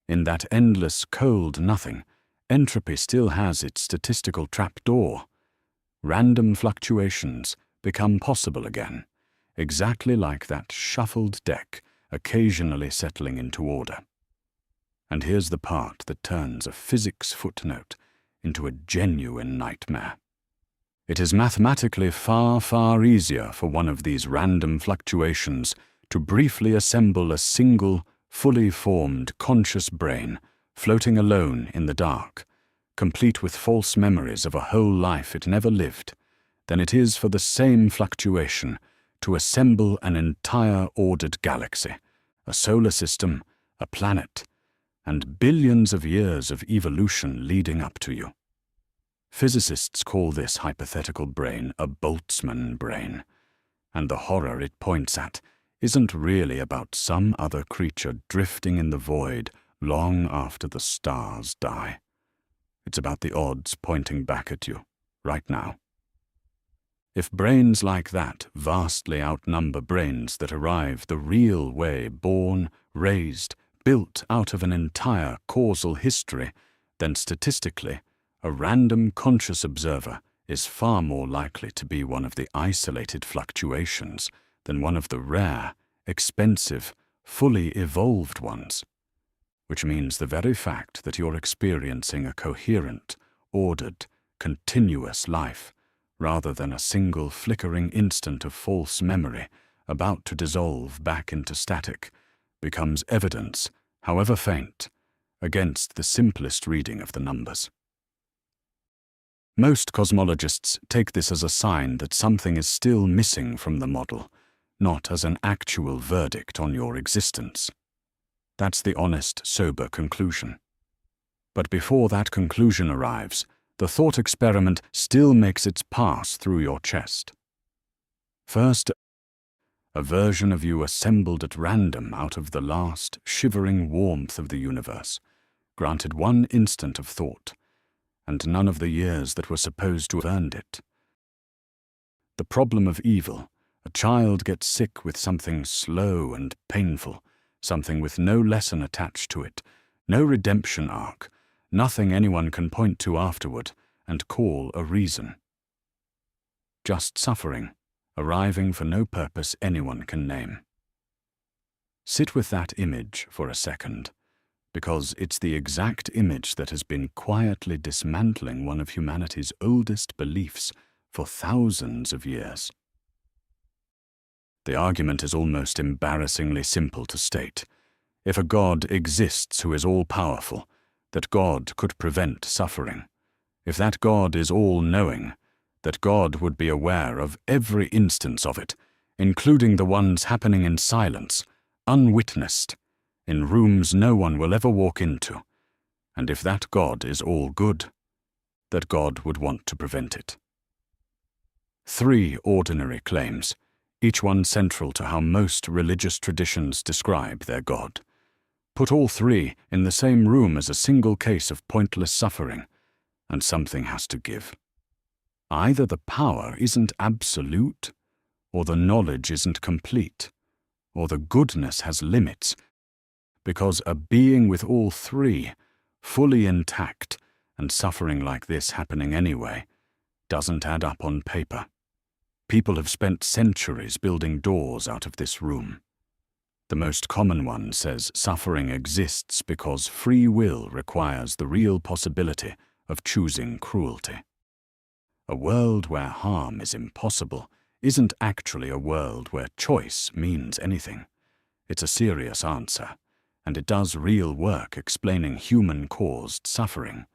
In that endless cold nothing, entropy still has its statistical trapdoor. Random fluctuations become possible again, exactly like that shuffled deck occasionally settling into order. And here's the part that turns a physics footnote into a genuine nightmare. It is mathematically far, far easier for one of these random fluctuations to briefly assemble a single, fully formed conscious brain floating alone in the dark, complete with false memories of a whole life it never lived, than it is for the same fluctuation to assemble an entire ordered galaxy, a solar system, a planet, and billions of years of evolution leading up to you. Physicists call this hypothetical brain a Boltzmann brain, and the horror it points at isn't really about some other creature drifting in the void long after the stars die. It's about the odds pointing back at you, right now. If brains like that vastly outnumber brains that arrive the real way, born, raised, built out of an entire causal history, then statistically, a random conscious observer is far more likely to be one of the isolated fluctuations than one of the rare, expensive, fully evolved ones. Which means the very fact that you're experiencing a coherent, ordered, continuous life, rather than a single flickering instant of false memory about to dissolve back into static, becomes evidence, however faint, against the simplest reading of the numbers. Most cosmologists take this as a sign that something is still missing from the model, not as an actual verdict on your existence. That's the honest, sober conclusion. But before that conclusion arrives, the thought experiment still makes its pass through your chest. First, a version of you assembled at random out of the last shivering warmth of the universe, granted one instant of thought, and none of the years that were supposed to have earned it. The problem of evil: a child gets sick with something slow and painful, something with no lesson attached to it, no redemption arc, nothing anyone can point to afterward and call a reason. Just suffering, arriving for no purpose anyone can name. Sit with that image for a second, because it's the exact image that has been quietly dismantling one of humanity's oldest beliefs for thousands of years. The argument is almost embarrassingly simple to state. If a God exists who is all-powerful, that God could prevent suffering. If that God is all-knowing, that God would be aware of every instance of it, including the ones happening in silence, unwitnessed, in rooms no one will ever walk into. And if that God is all good, that God would want to prevent it. 3 ordinary claims, each one central to how most religious traditions describe their God. Put all 3 in the same room as a single case of pointless suffering, and something has to give. Either the power isn't absolute, or the knowledge isn't complete, or the goodness has limits, because a being with all 3, fully intact, and suffering like this happening anyway, doesn't add up on paper. People have spent centuries building doors out of this room. The most common one says suffering exists because free will requires the real possibility of choosing cruelty. A world where harm is impossible isn't actually a world where choice means anything. It's a serious answer, and it does real work explaining human-caused suffering.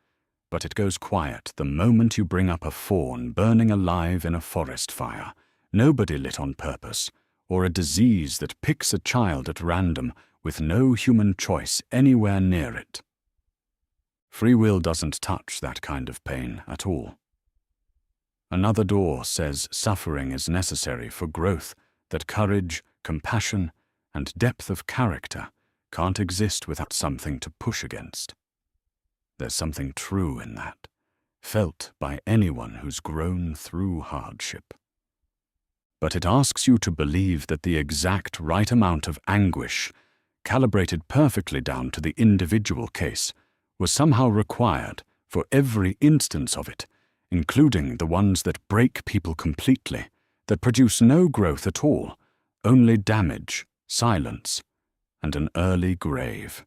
But it goes quiet the moment you bring up a fawn burning alive in a forest fire, nobody lit on purpose, or a disease that picks a child at random with no human choice anywhere near it. Free will doesn't touch that kind of pain at all. Another door says suffering is necessary for growth, that courage, compassion, and depth of character can't exist without something to push against. There's something true in that, felt by anyone who's grown through hardship. But it asks you to believe that the exact right amount of anguish, calibrated perfectly down to the individual case, was somehow required for every instance of it, including the ones that break people completely, that produce no growth at all, only damage, silence, and an early grave.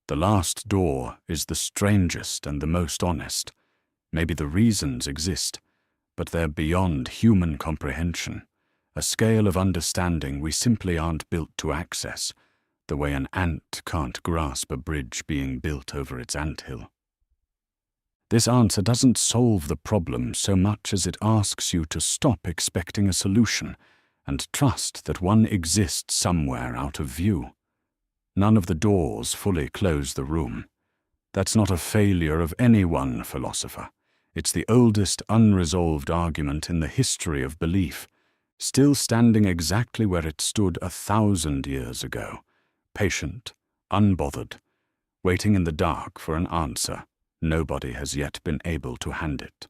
The last door is the strangest and the most honest. Maybe the reasons exist, but they're beyond human comprehension, a scale of understanding we simply aren't built to access, the way an ant can't grasp a bridge being built over its anthill. This answer doesn't solve the problem so much as it asks you to stop expecting a solution and trust that one exists somewhere out of view. None of the doors fully close the room. That's not a failure of any one philosopher. It's the oldest unresolved argument in the history of belief, still standing exactly where it stood 1,000 years ago, patient, unbothered, waiting in the dark for an answer nobody has yet been able to hand it.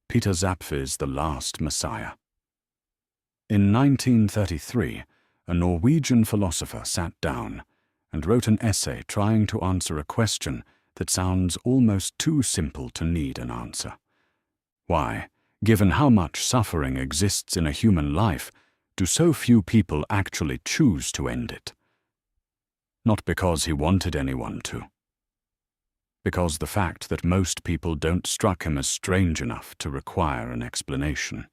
Peter Zapffel's The Last Messiah. In 1933, a Norwegian philosopher sat down and wrote an essay trying to answer a question that sounds almost too simple to need an answer. Why, given how much suffering exists in a human life, do so few people actually choose to end it? Not because he wanted anyone to. Because the fact that most people don't struck him as strange enough to require an explanation.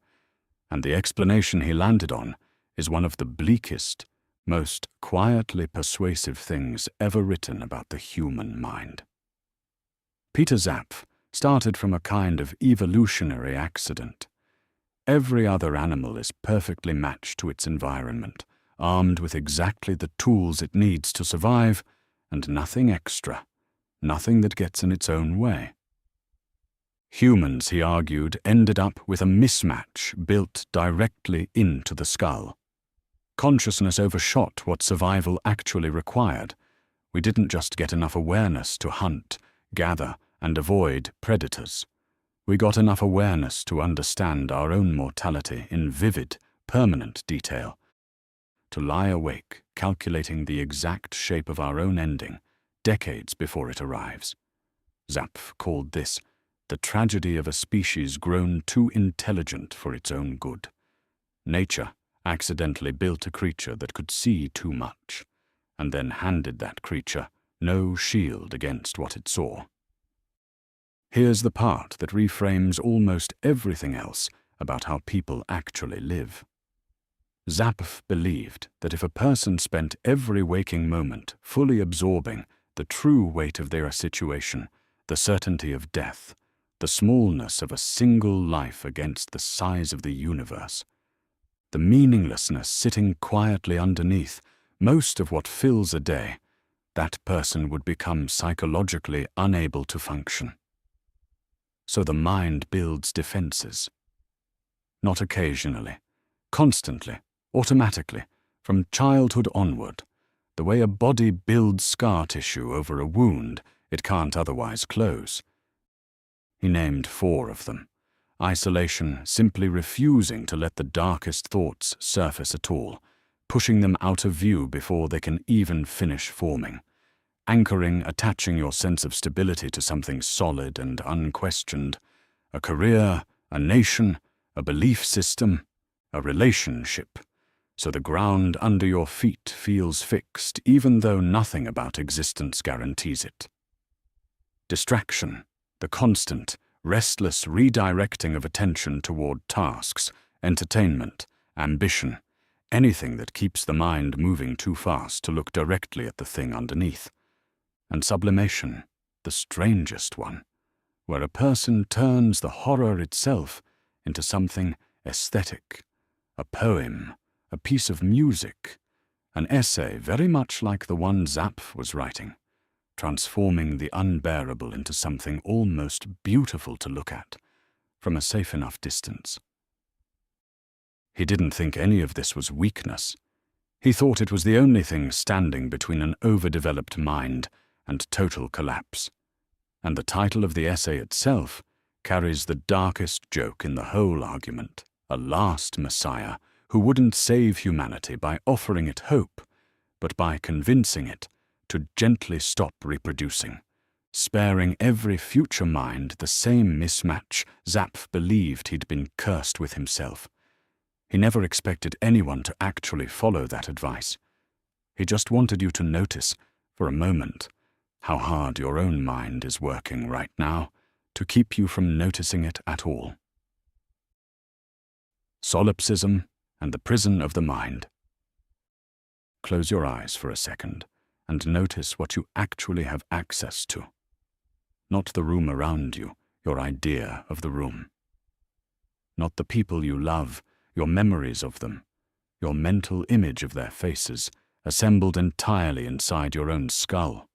And the explanation he landed on is one of the bleakest, most quietly persuasive things ever written about the human mind. Peter Zapffe started from a kind of evolutionary accident. Every other animal is perfectly matched to its environment, armed with exactly the tools it needs to survive, and nothing extra, nothing that gets in its own way. Humans, he argued, ended up with a mismatch built directly into the skull. Consciousness overshot what survival actually required. We didn't just get enough awareness to hunt, gather, and avoid predators. We got enough awareness to understand our own mortality in vivid, permanent detail, to lie awake, calculating the exact shape of our own ending, decades before it arrives. Zapffe called this the tragedy of a species grown too intelligent for its own good. Nature accidentally built a creature that could see too much, and then handed that creature no shield against what it saw. Here's the part that reframes almost everything else about how people actually live. Zapffe believed that if a person spent every waking moment fully absorbing the true weight of their situation, the certainty of death, the smallness of a single life against the size of the universe, the meaninglessness sitting quietly underneath most of what fills a day, that person would become psychologically unable to function. So the mind builds defenses. Not occasionally, constantly, automatically, from childhood onward, the way a body builds scar tissue over a wound it can't otherwise close. He named 4 of them. Isolation, simply refusing to let the darkest thoughts surface at all, pushing them out of view before they can even finish forming. Anchoring, attaching your sense of stability to something solid and unquestioned. A career, a nation, a belief system, a relationship. So the ground under your feet feels fixed even though nothing about existence guarantees it. Distraction, the constant, restless redirecting of attention toward tasks, entertainment, ambition, anything that keeps the mind moving too fast to look directly at the thing underneath. And sublimation, the strangest one, where a person turns the horror itself into something aesthetic, a poem, a piece of music, an essay very much like the one Zapffe was writing, transforming the unbearable into something almost beautiful to look at, from a safe enough distance. He didn't think any of this was weakness. He thought it was the only thing standing between an overdeveloped mind and total collapse. And the title of the essay itself carries the darkest joke in the whole argument, a last Messiah who wouldn't save humanity by offering it hope, but by convincing it to gently stop reproducing, sparing every future mind the same mismatch Zapffe believed he'd been cursed with himself. He never expected anyone to actually follow that advice. He just wanted you to notice, for a moment, how hard your own mind is working right now to keep you from noticing it at all. Solipsism and the prison of the mind. Close your eyes for a second and notice what you actually have access to. Not the room around you, your idea of the room. Not the people you love, your memories of them, your mental image of their faces, assembled entirely inside your own skull.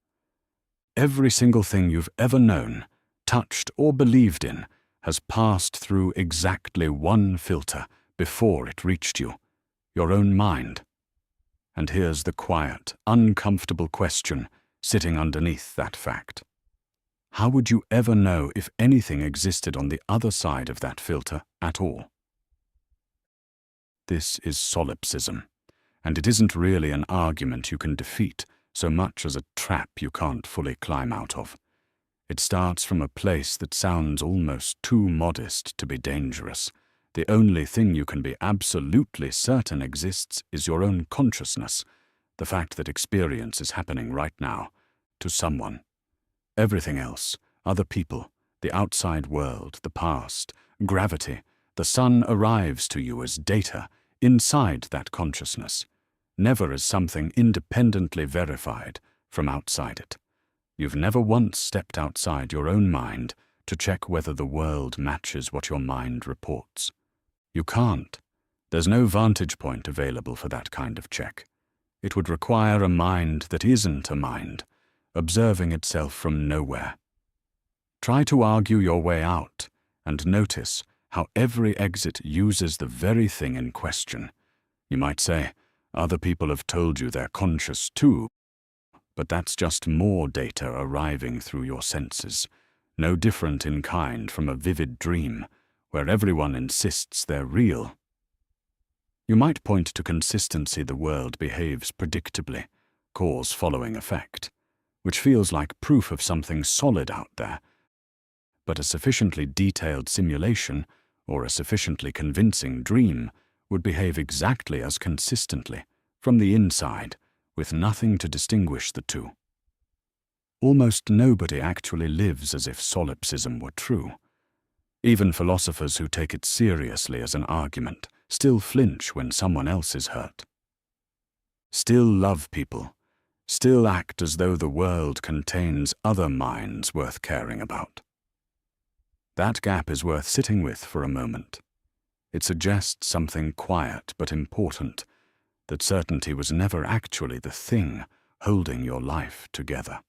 Every single thing you've ever known, touched, or believed in has passed through exactly one filter before it reached you, your own mind. And here's the quiet, uncomfortable question sitting underneath that fact. How would you ever know if anything existed on the other side of that filter at all? This is solipsism, and it isn't really an argument you can defeat so much as a trap you can't fully climb out of. It starts from a place that sounds almost too modest to be dangerous. The only thing you can be absolutely certain exists is your own consciousness, the fact that experience is happening right now, to someone. Everything else, other people, the outside world, the past, gravity, the sun arrives to you as data inside that consciousness, never as something independently verified from outside it. You've never once stepped outside your own mind to check whether the world matches what your mind reports. You can't. There's no vantage point available for that kind of check. It would require a mind that isn't a mind, observing itself from nowhere. Try to argue your way out, and notice how every exit uses the very thing in question. You might say, other people have told you they're conscious too, but that's just more data arriving through your senses, no different in kind from a vivid dream, where everyone insists they're real. You might point to consistency the world behaves predictably, cause following effect, which feels like proof of something solid out there, but a sufficiently detailed simulation or a sufficiently convincing dream would behave exactly as consistently, from the inside, with nothing to distinguish the two. Almost nobody actually lives as if solipsism were true. Even philosophers who take it seriously as an argument still flinch when someone else is hurt. Still love people, still act as though the world contains other minds worth caring about. That gap is worth sitting with for a moment. It suggests something quiet but important, that certainty was never actually the thing holding your life together.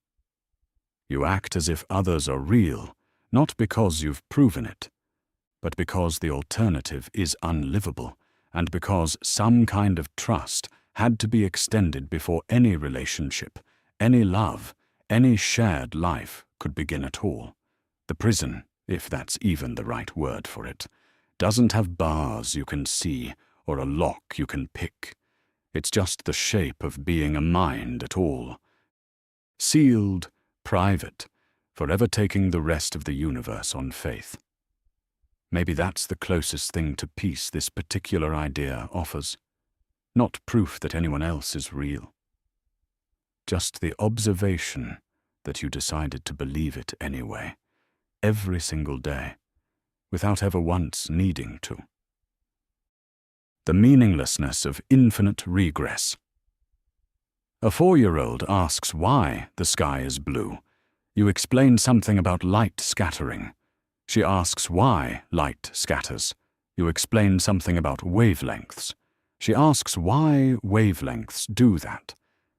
You act as if others are real, not because you've proven it, but because the alternative is unlivable, and because some kind of trust had to be extended before any relationship, any love, any shared life could begin at all. The prison, if that's even the right word for it, doesn't have bars you can see or a lock you can pick. It's just the shape of being a mind at all. Sealed, private, forever taking the rest of the universe on faith. Maybe that's the closest thing to peace this particular idea offers. Not proof that anyone else is real. Just the observation that you decided to believe it anyway, every single day, without ever once needing to. The meaninglessness of infinite regress. A 4-year-old asks why the sky is blue. You explain something about light scattering. She asks why light scatters. You explain something about wavelengths. She asks why wavelengths do that.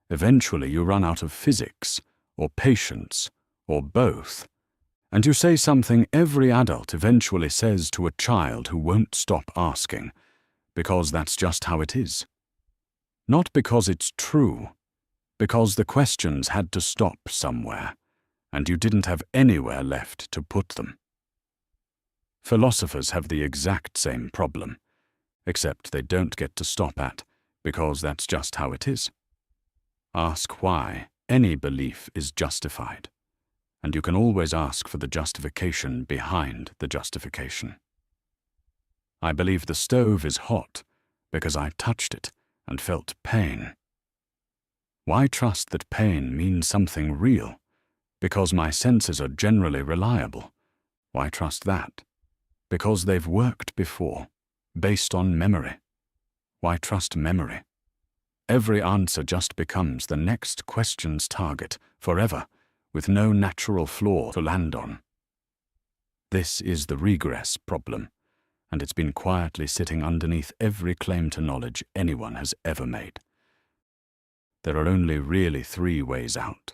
Eventually you run out of physics, or patience, or both. And you say something every adult eventually says to a child who won't stop asking, because that's just how it is. Not because it's true, because the questions had to stop somewhere, and you didn't have anywhere left to put them. Philosophers have the exact same problem, except they don't get to stop at, because that's just how it is. Ask why any belief is justified, and you can always ask for the justification behind the justification. I believe the stove is hot because I touched it and felt pain. Why trust that pain means something real? Because my senses are generally reliable. Why trust that? Because they've worked before, based on memory. Why trust memory? Every answer just becomes the next question's target forever, with no natural floor to land on. This is the regress problem, and it's been quietly sitting underneath every claim to knowledge anyone has ever made. There are only really 3 ways out,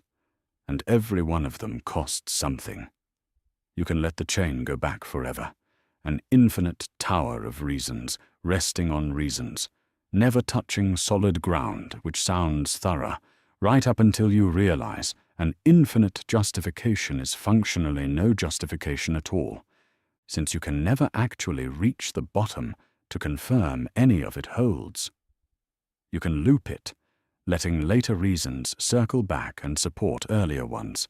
and every one of them costs something. You can let the chain go back forever, an infinite tower of reasons, resting on reasons, never touching solid ground which sounds thorough, right up until you realize, an infinite justification is functionally no justification at all, since you can never actually reach the bottom to confirm any of it holds. You can loop it, letting later reasons circle back and support earlier ones,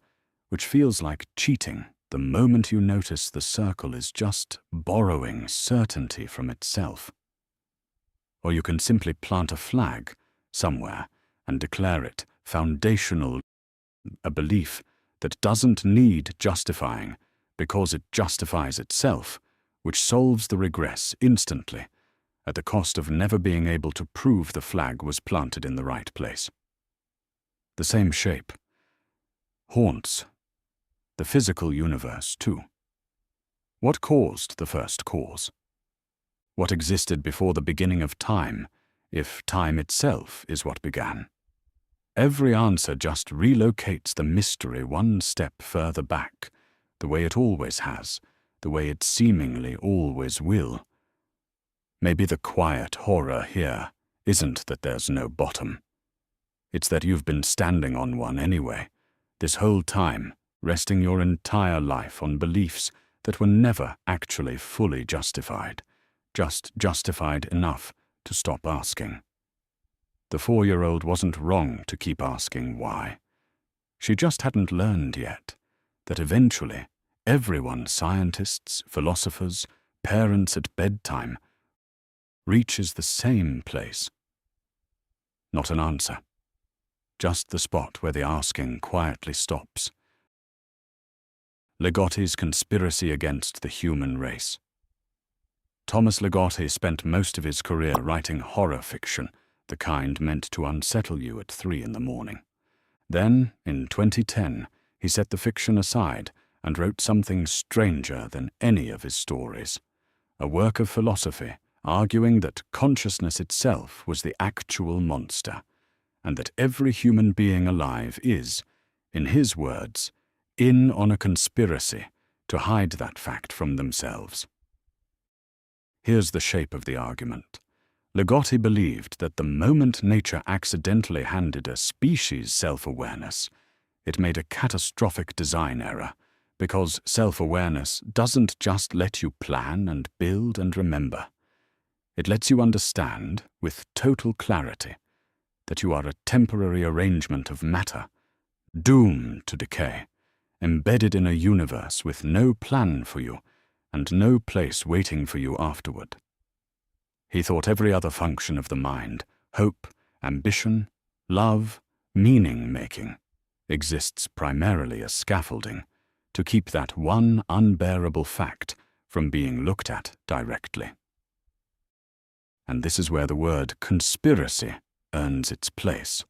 which feels like cheating the moment you notice the circle is just borrowing certainty from itself. Or you can simply plant a flag somewhere and declare it foundational, a belief that doesn't need justifying because it justifies itself, which solves the regress instantly, at the cost of never being able to prove the flag was planted in the right place. The same shape haunts the physical universe too. What caused the first cause? What existed before the beginning of time, if time itself is what began? Every answer just relocates the mystery one step further back, the way it always has, the way it seemingly always will. Maybe the quiet horror here isn't that there's no bottom. It's that you've been standing on one anyway, this whole time, resting your entire life on beliefs that were never actually fully justified, just justified enough to stop asking. The 4-year-old wasn't wrong to keep asking why. She just hadn't learned yet that eventually everyone, scientists, philosophers, parents at bedtime, reaches the same place. Not an answer, just the spot where the asking quietly stops. Ligotti's conspiracy against the human race. Thomas Ligotti spent most of his career writing horror fiction, the kind meant to unsettle you at 3 in the morning. Then, in 2010, he set the fiction aside and wrote something stranger than any of his stories, a work of philosophy arguing that consciousness itself was the actual monster, and that every human being alive is, in his words, in on a conspiracy to hide that fact from themselves. Here's the shape of the argument. Ligotti believed that the moment nature accidentally handed a species self-awareness, it made a catastrophic design error, because self-awareness doesn't just let you plan and build and remember. It lets you understand, with total clarity, that you are a temporary arrangement of matter, doomed to decay, embedded in a universe with no plan for you and no place waiting for you afterward. He thought every other function of the mind, hope, ambition, love, meaning-making, exists primarily as scaffolding to keep that one unbearable fact from being looked at directly. And this is where the word conspiracy earns its place.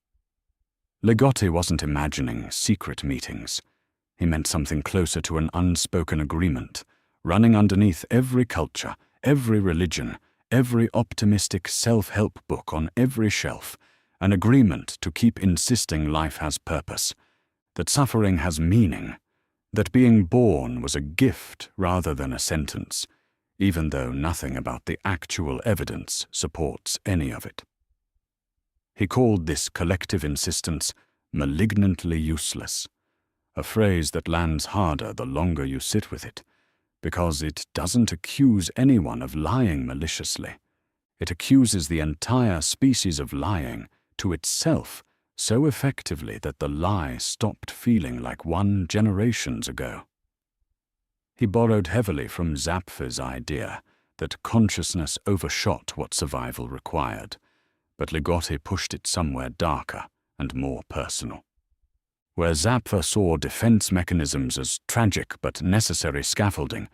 Ligotti wasn't imagining secret meetings. He meant something closer to an unspoken agreement, running underneath every culture, every religion, every optimistic self-help book on every shelf, an agreement to keep insisting life has purpose, that suffering has meaning, that being born was a gift rather than a sentence, even though nothing about the actual evidence supports any of it. He called this collective insistence malignantly useless, a phrase that lands harder the longer you sit with it, because it doesn't accuse anyone of lying maliciously. It accuses the entire species of lying to itself so effectively that the lie stopped feeling like one generations ago. He borrowed heavily from Zapffe's idea that consciousness overshot what survival required, but Ligotti pushed it somewhere darker and more personal. Where Zapffe saw defense mechanisms as tragic but necessary scaffolding,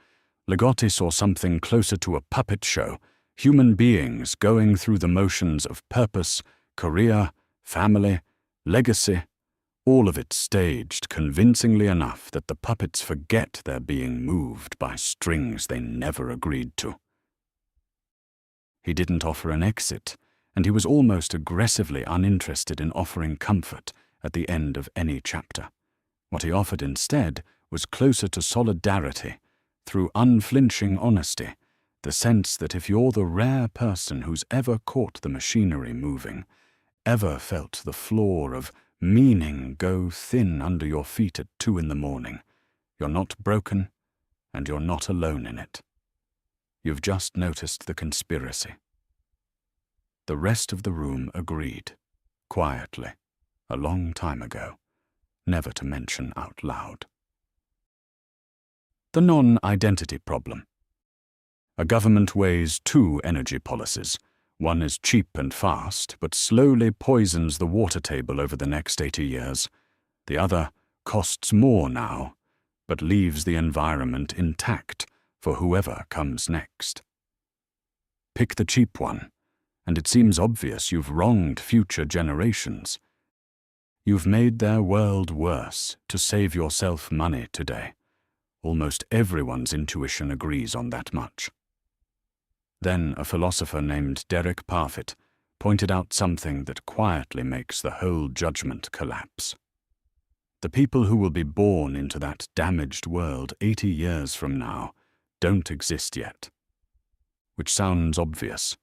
Ligotti saw something closer to a puppet show, human beings going through the motions of purpose, career, family, legacy, all of it staged convincingly enough that the puppets forget they're being moved by strings they never agreed to. He didn't offer an exit, and he was almost aggressively uninterested in offering comfort at the end of any chapter. What he offered instead was closer to solidarity, through unflinching honesty, the sense that if you're the rare person who's ever caught the machinery moving, ever felt the floor of meaning go thin under your feet at 2 in the morning. You're not broken, and you're not alone in it. You've just noticed the conspiracy. The rest of the room agreed, quietly, a long time ago, never to mention out loud. The non-identity problem. A government weighs 2 energy policies. One is cheap and fast, but slowly poisons the water table over the next 80 years. The other costs more now, but leaves the environment intact for whoever comes next. Pick the cheap one, and it seems obvious you've wronged future generations. You've made their world worse to save yourself money today. Almost everyone's intuition agrees on that much. Then a philosopher named Derek Parfit pointed out something that quietly makes the whole judgment collapse. The people who will be born into that damaged world 80 years from now don't exist yet. Which sounds obvious,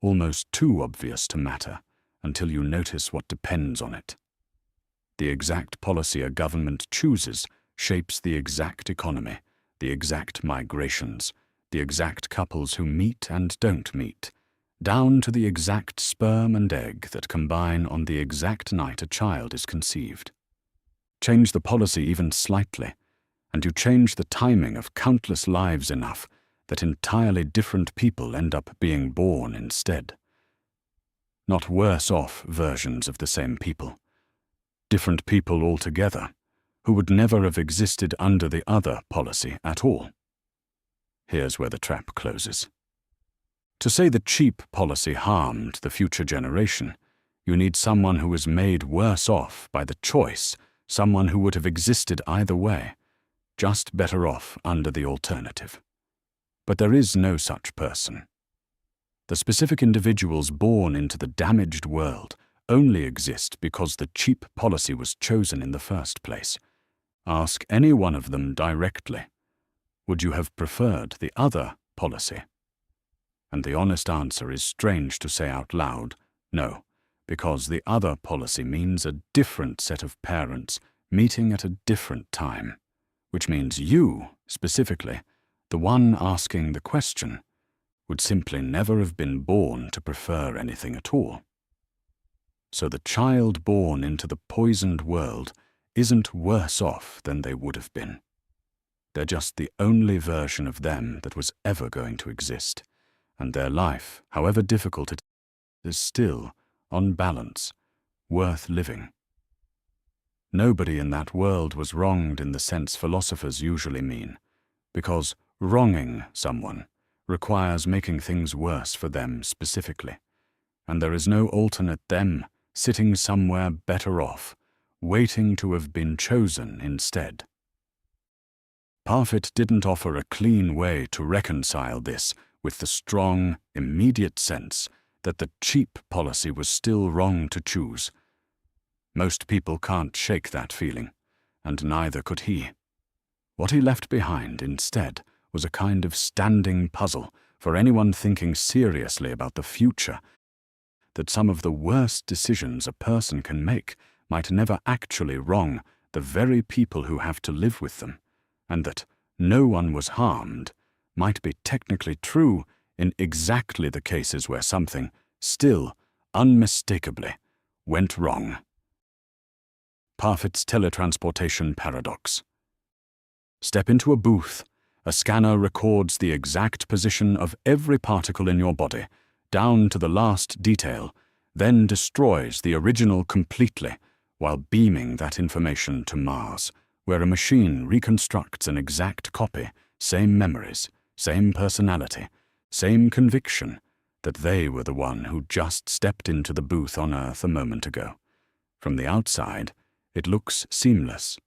almost too obvious to matter until you notice what depends on it. The exact policy a government chooses shapes the exact economy, the exact migrations, the exact couples who meet and don't meet, down to the exact sperm and egg that combine on the exact night a child is conceived. Change the policy even slightly, and you change the timing of countless lives enough that entirely different people end up being born instead. Not worse-off versions of the same people. Different people altogether, who would never have existed under the other policy at all. Here's where the trap closes. To say the cheap policy harmed the future generation, you need someone who was made worse off by the choice, someone who would have existed either way, just better off under the alternative. But there is no such person. The specific individuals born into the damaged world only exist because the cheap policy was chosen in the first place. Ask any one of them directly, would you have preferred the other policy? And the honest answer is strange to say out loud, no, because the other policy means a different set of parents meeting at a different time, which means you, specifically, the one asking the question, would simply never have been born to prefer anything at all. So the child born into the poisoned world isn't worse off than they would have been. They're just the only version of them that was ever going to exist, and their life, however difficult it is still, on balance, worth living. Nobody in that world was wronged in the sense philosophers usually mean, because wronging someone requires making things worse for them specifically, and there is no alternate them sitting somewhere better off, waiting to have been chosen instead. Parfit didn't offer a clean way to reconcile this with the strong, immediate sense that the cheap policy was still wrong to choose. Most people can't shake that feeling, and neither could he. What he left behind, instead, was a kind of standing puzzle for anyone thinking seriously about the future, that some of the worst decisions a person can make might never actually wrong the very people who have to live with them, and that no one was harmed might be technically true in exactly the cases where something, still, unmistakably, went wrong. Parfit's teletransportation paradox. Step into a booth. A scanner records the exact position of every particle in your body, down to the last detail, then destroys the original completely, while beaming that information to Mars, where a machine reconstructs an exact copy, same memories, same personality, same conviction, that they were the one who just stepped into the booth on Earth a moment ago. From the outside, it looks seamless.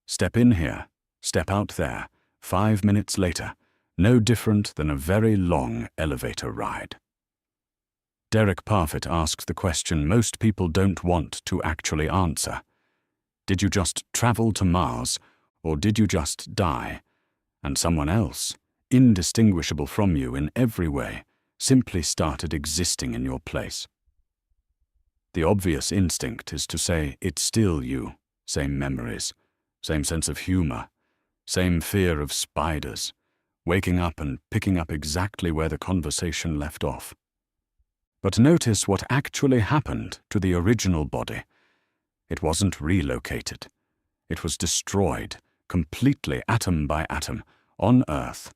Step in here, step out there, 5 minutes later, no different than a very long elevator ride. Derek Parfit asks the question most people don't want to actually answer. Did you just travel to Mars, or did you just die, and someone else, indistinguishable from you in every way, simply started existing in your place? The obvious instinct is to say it's still you, same memories, same sense of humor, same fear of spiders, waking up and picking up exactly where the conversation left off. But notice what actually happened to the original body. It wasn't relocated. It was destroyed, completely atom by atom, on Earth,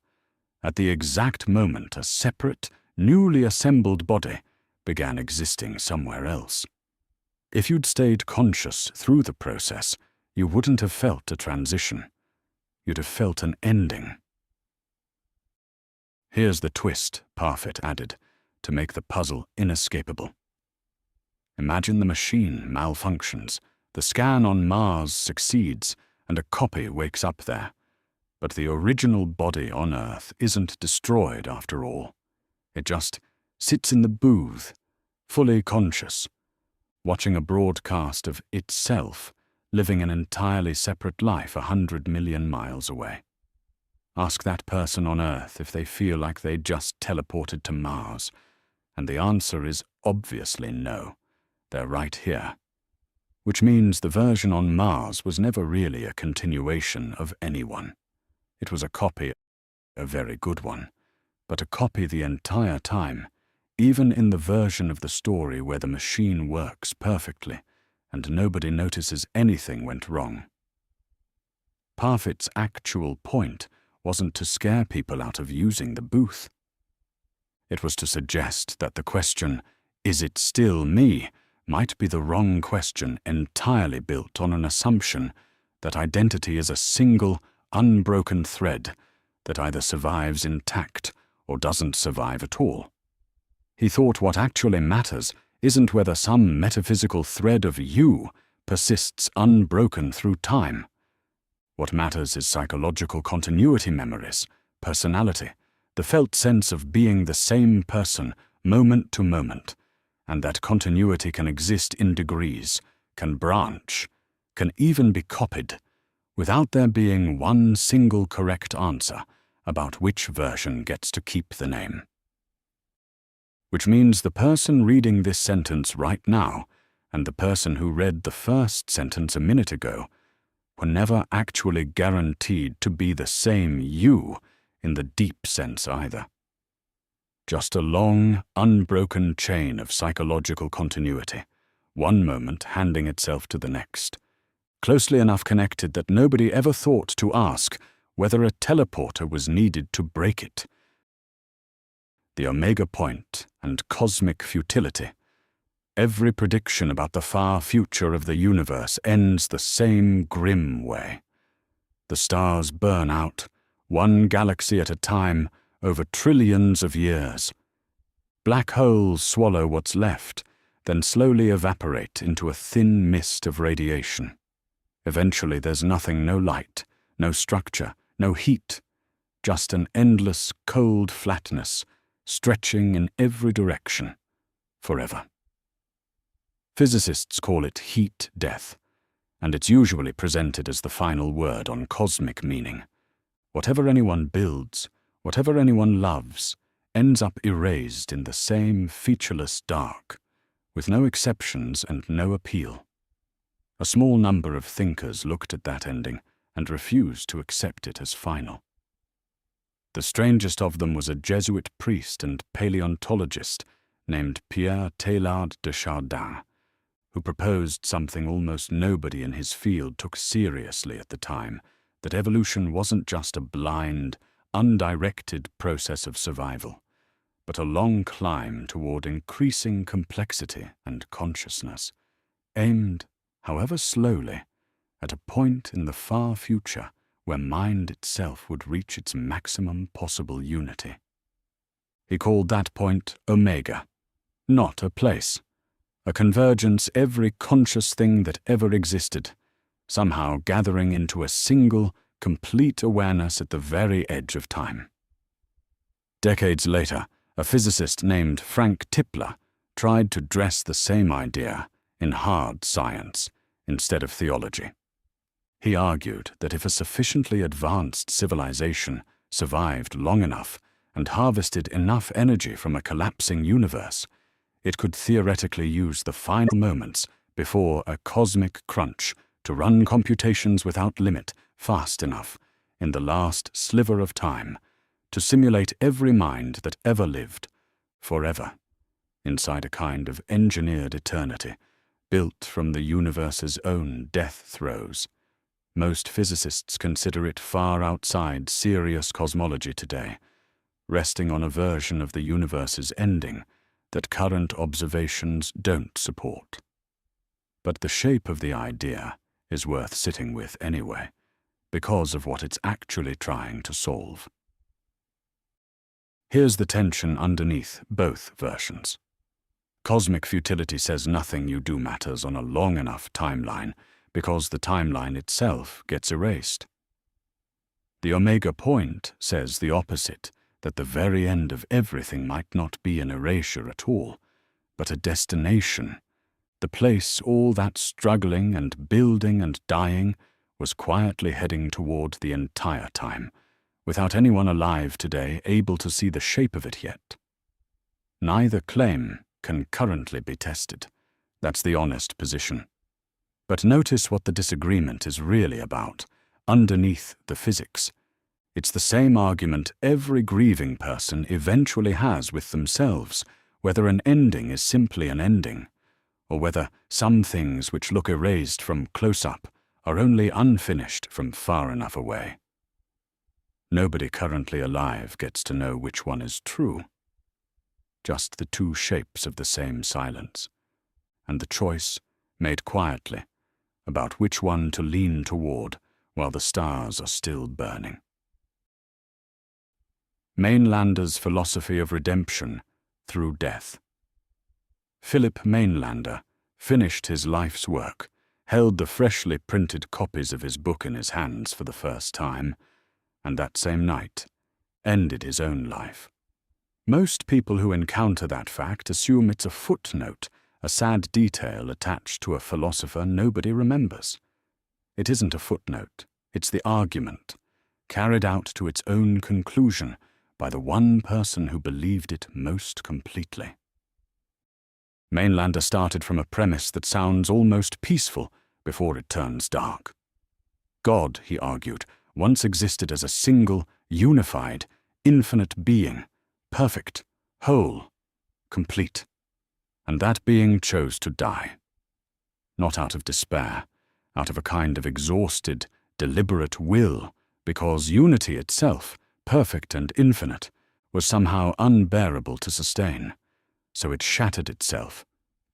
at the exact moment a separate, newly assembled body began existing somewhere else. If you'd stayed conscious through the process, you wouldn't have felt a transition. You'd have felt an ending. Here's the twist, Parfit added, to make the puzzle inescapable. Imagine the machine malfunctions, the scan on Mars succeeds, and a copy wakes up there. But the original body on Earth isn't destroyed after all. It just sits in the booth, fully conscious, watching a broadcast of itself, living an entirely separate life 100 million miles away. Ask that person on Earth if they feel like they just teleported to Mars, and the answer is obviously no. They're right here. Which means the version on Mars was never really a continuation of anyone. It was a copy, a very good one, but a copy the entire time, even in the version of the story where the machine works perfectly and nobody notices anything went wrong. Parfit's actual point wasn't to scare people out of using the booth. It was to suggest that the question, "Is it still me?" might be the wrong question entirely built on an assumption that identity is a single, unbroken thread that either survives intact or doesn't survive at all. He thought what actually matters isn't whether some metaphysical thread of you persists unbroken through time. What matters is psychological continuity memories, personality, the felt sense of being the same person moment to moment, and that continuity can exist in degrees, can branch, can even be copied, without there being one single correct answer about which version gets to keep the name. Which means the person reading this sentence right now and the person who read the first sentence a minute ago were never actually guaranteed to be the same you in the deep sense either. Just a long, unbroken chain of psychological continuity, one moment handing itself to the next, closely enough connected that nobody ever thought to ask whether a teleporter was needed to break it. The omega point and cosmic futility. Every prediction about the far future of the universe ends the same grim way. The stars burn out, one galaxy at a time, over trillions of years. Black holes swallow what's left, then slowly evaporate into a thin mist of radiation. Eventually there's nothing, no light, no structure, no heat, just an endless cold flatness, stretching in every direction, forever. Physicists call it heat death, and it's usually presented as the final word on cosmic meaning. Whatever anyone builds, whatever anyone loves, ends up erased in the same featureless dark, with no exceptions and no appeal. A small number of thinkers looked at that ending and refused to accept it as final. The strangest of them was a Jesuit priest and paleontologist named Pierre Teilhard de Chardin, who proposed something almost nobody in his field took seriously at the time, that evolution wasn't just a blind, undirected process of survival, but a long climb toward increasing complexity and consciousness, aimed, however slowly, at a point in the far future where mind itself would reach its maximum possible unity. He called that point Omega, not a place, a convergence every conscious thing that ever existed, somehow gathering into a single, complete awareness at the very edge of time. Decades later, a physicist named Frank Tipler tried to dress the same idea in hard science instead of theology. He argued that if a sufficiently advanced civilization survived long enough and harvested enough energy from a collapsing universe, it could theoretically use the final moments before a cosmic crunch to run computations without limit fast enough in the last sliver of time to simulate every mind that ever lived, forever, inside a kind of engineered eternity built from the universe's own death throes. Most physicists consider it far outside serious cosmology today, resting on a version of the universe's ending that current observations don't support. But the shape of the idea is worth sitting with anyway, because of what it's actually trying to solve. Here's the tension underneath both versions. Cosmic futility says nothing you do matters on a long enough timeline, because the timeline itself gets erased. The omega point says the opposite, that the very end of everything might not be an erasure at all, but a destination, the place all that struggling and building and dying was quietly heading toward the entire time, without anyone alive today able to see the shape of it yet. Neither claim can currently be tested. That's the honest position. But notice what the disagreement is really about, underneath the physics. It's the same argument every grieving person eventually has with themselves, whether an ending is simply an ending, or whether some things which look erased from close up are only unfinished from far enough away. Nobody currently alive gets to know which one is true. Just the two shapes of the same silence, and the choice made quietly about which one to lean toward while the stars are still burning. Mainlander's philosophy of redemption through death. Philip Mainlander finished his life's work, held the freshly printed copies of his book in his hands for the first time, and that same night ended his own life. Most people who encounter that fact assume it's a footnote, a sad detail attached to a philosopher nobody remembers. It isn't a footnote, it's the argument, carried out to its own conclusion by the one person who believed it most completely. Mainlander started from a premise that sounds almost peaceful before it turns dark. God, he argued, once existed as a single, unified, infinite being, perfect, whole, complete. And that being chose to die. Not out of despair, out of a kind of exhausted, deliberate will, because unity itself, perfect and infinite, was somehow unbearable to sustain. So it shattered itself,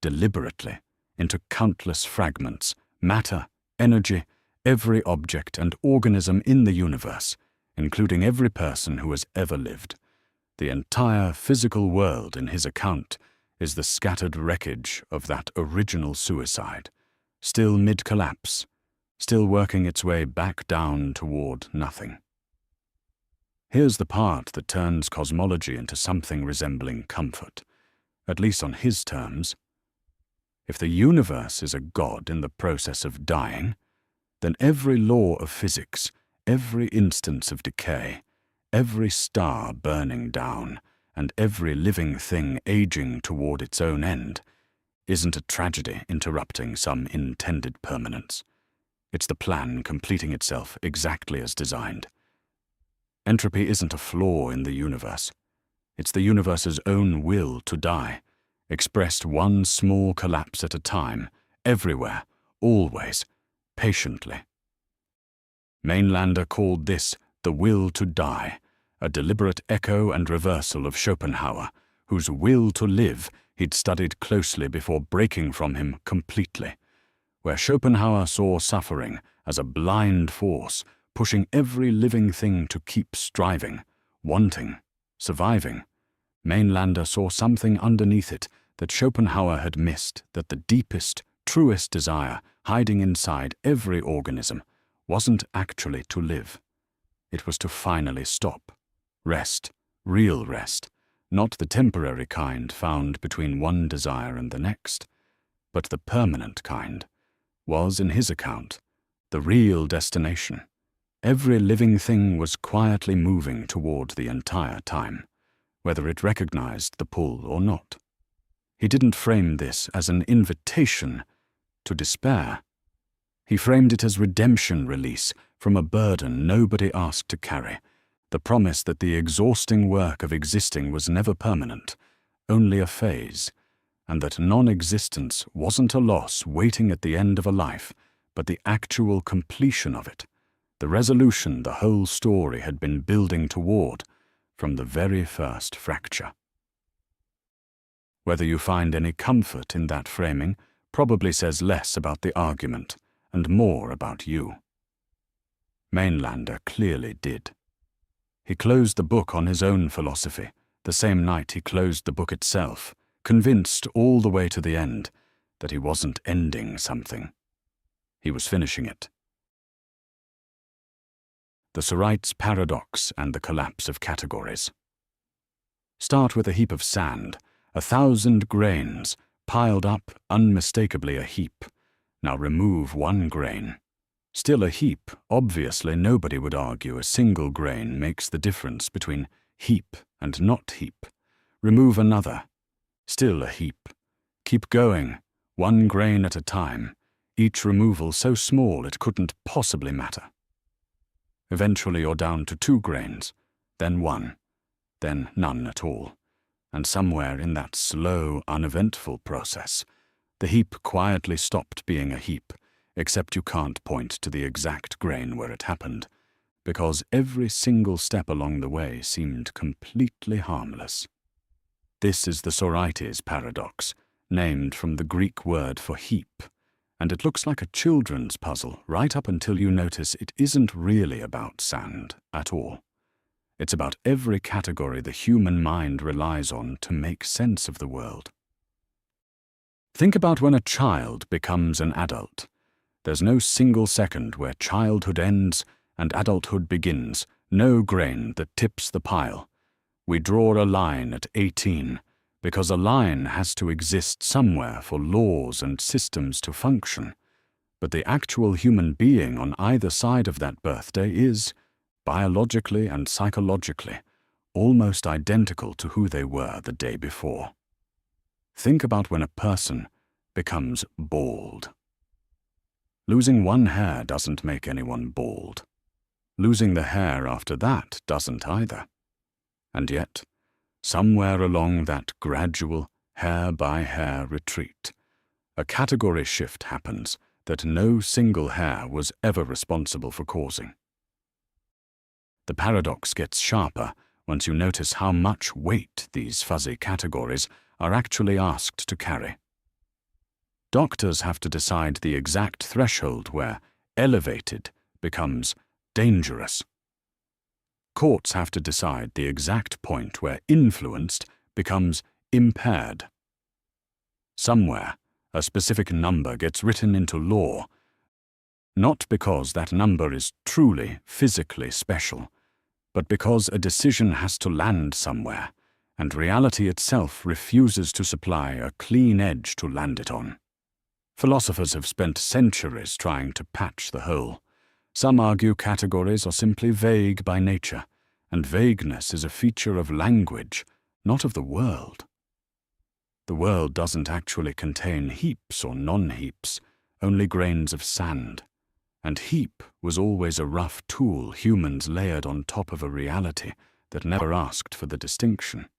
deliberately, into countless fragments, matter, energy, every object and organism in the universe, including every person who has ever lived. The entire physical world, in his account, is the scattered wreckage of that original suicide, still mid-collapse, still working its way back down toward nothing. Here's the part that turns cosmology into something resembling comfort, at least on his terms. If the universe is a god in the process of dying, then every law of physics, every instance of decay, every star burning down, and every living thing aging toward its own end, isn't a tragedy interrupting some intended permanence. It's the plan completing itself exactly as designed. Entropy isn't a flaw in the universe. It's the universe's own will to die, expressed one small collapse at a time, everywhere, always, patiently. Mainlander called this the will to die, a deliberate echo and reversal of Schopenhauer, whose will to live he'd studied closely before breaking from him completely, where Schopenhauer saw suffering as a blind force, pushing every living thing to keep striving, wanting, surviving. Mainlander saw something underneath it that Schopenhauer had missed, that the deepest, truest desire hiding inside every organism wasn't actually to live. It was to finally stop, rest, real rest, not the temporary kind found between one desire and the next, but the permanent kind, was, in his account, the real destination. Every living thing was quietly moving toward the entire time, whether it recognized the pull or not. He didn't frame this as an invitation to despair. He framed it as redemption release from a burden nobody asked to carry, the promise that the exhausting work of existing was never permanent, only a phase, and that non-existence wasn't a loss waiting at the end of a life, but the actual completion of it, the resolution the whole story had been building toward from the very first fracture. Whether you find any comfort in that framing probably says less about the argument and more about you. Mainländer clearly did. He closed the book on his own philosophy, the same night he closed the book itself, convinced all the way to the end that he wasn't ending something. He was finishing it. The Sorites paradox and the collapse of categories. Start with a heap of sand, 1,000 grains, piled up, unmistakably a heap. Now remove one grain. Still a heap. Obviously, nobody would argue a single grain makes the difference between heap and not heap. Remove another. Still a heap. Keep going, one grain at a time, each removal so small it couldn't possibly matter. Eventually you're down to 2 grains, then 1, then none at all. And somewhere in that slow, uneventful process, the heap quietly stopped being a heap, except you can't point to the exact grain where it happened, because every single step along the way seemed completely harmless. This is the Sorites paradox, named from the Greek word for heap, and it looks like a children's puzzle right up until you notice it isn't really about sand at all. It's about every category the human mind relies on to make sense of the world. Think about when a child becomes an adult. There's no single second where childhood ends and adulthood begins, no grain that tips the pile. We draw a line at 18, because a line has to exist somewhere for laws and systems to function. But the actual human being on either side of that birthday is, biologically and psychologically, almost identical to who they were the day before. Think about when a person becomes bald. Losing one hair doesn't make anyone bald. Losing the hair after that doesn't either. And yet, somewhere along that gradual, hair-by-hair retreat, a category shift happens that no single hair was ever responsible for causing. The paradox gets sharper once you notice how much weight these fuzzy categories are actually asked to carry. Doctors have to decide the exact threshold where elevated becomes dangerous. Courts have to decide the exact point where influenced becomes impaired. Somewhere, a specific number gets written into law, not because that number is truly physically special, but because a decision has to land somewhere, and reality itself refuses to supply a clean edge to land it on. Philosophers have spent centuries trying to patch the hole. Some argue categories are simply vague by nature, and vagueness is a feature of language, not of the world. The world doesn't actually contain heaps or non-heaps, only grains of sand. And heap was always a rough tool humans layered on top of a reality that never asked for the distinction.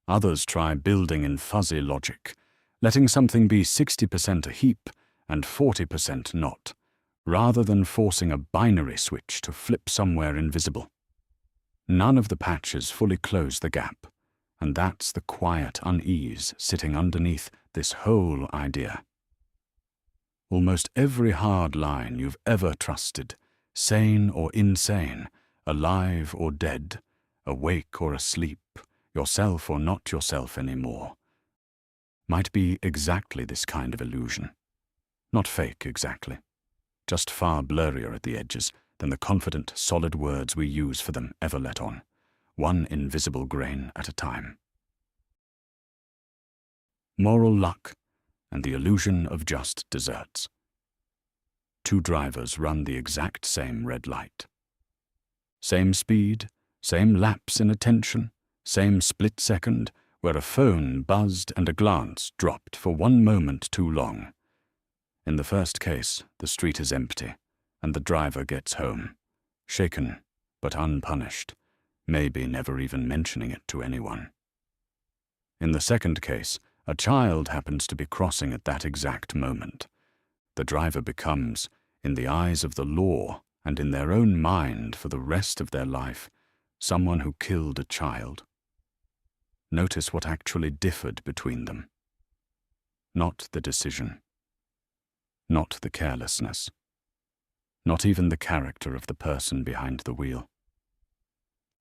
Others try building in fuzzy logic, letting something be 60% a heap and 40% not, rather than forcing a binary switch to flip somewhere invisible. None of the patches fully close the gap, and that's the quiet unease sitting underneath this whole idea. Almost every hard line you've ever trusted, sane or insane, alive or dead, awake or asleep, yourself or not yourself anymore, might be exactly this kind of illusion. Not fake exactly, just far blurrier at the edges than the confident, solid words we use for them ever let on, one invisible grain at a time. Moral luck and the illusion of just desserts. 2 drivers run the exact same red light. Same speed, same lapse in attention, same split second where a phone buzzed and a glance dropped for one moment too long. In the first case, the street is empty, and the driver gets home, shaken but unpunished, maybe never even mentioning it to anyone. In the second case, a child happens to be crossing at that exact moment. The driver becomes, in the eyes of the law and in their own mind for the rest of their life, someone who killed a child. Notice what actually differed between them. Not the decision. Not the carelessness. Not even the character of the person behind the wheel.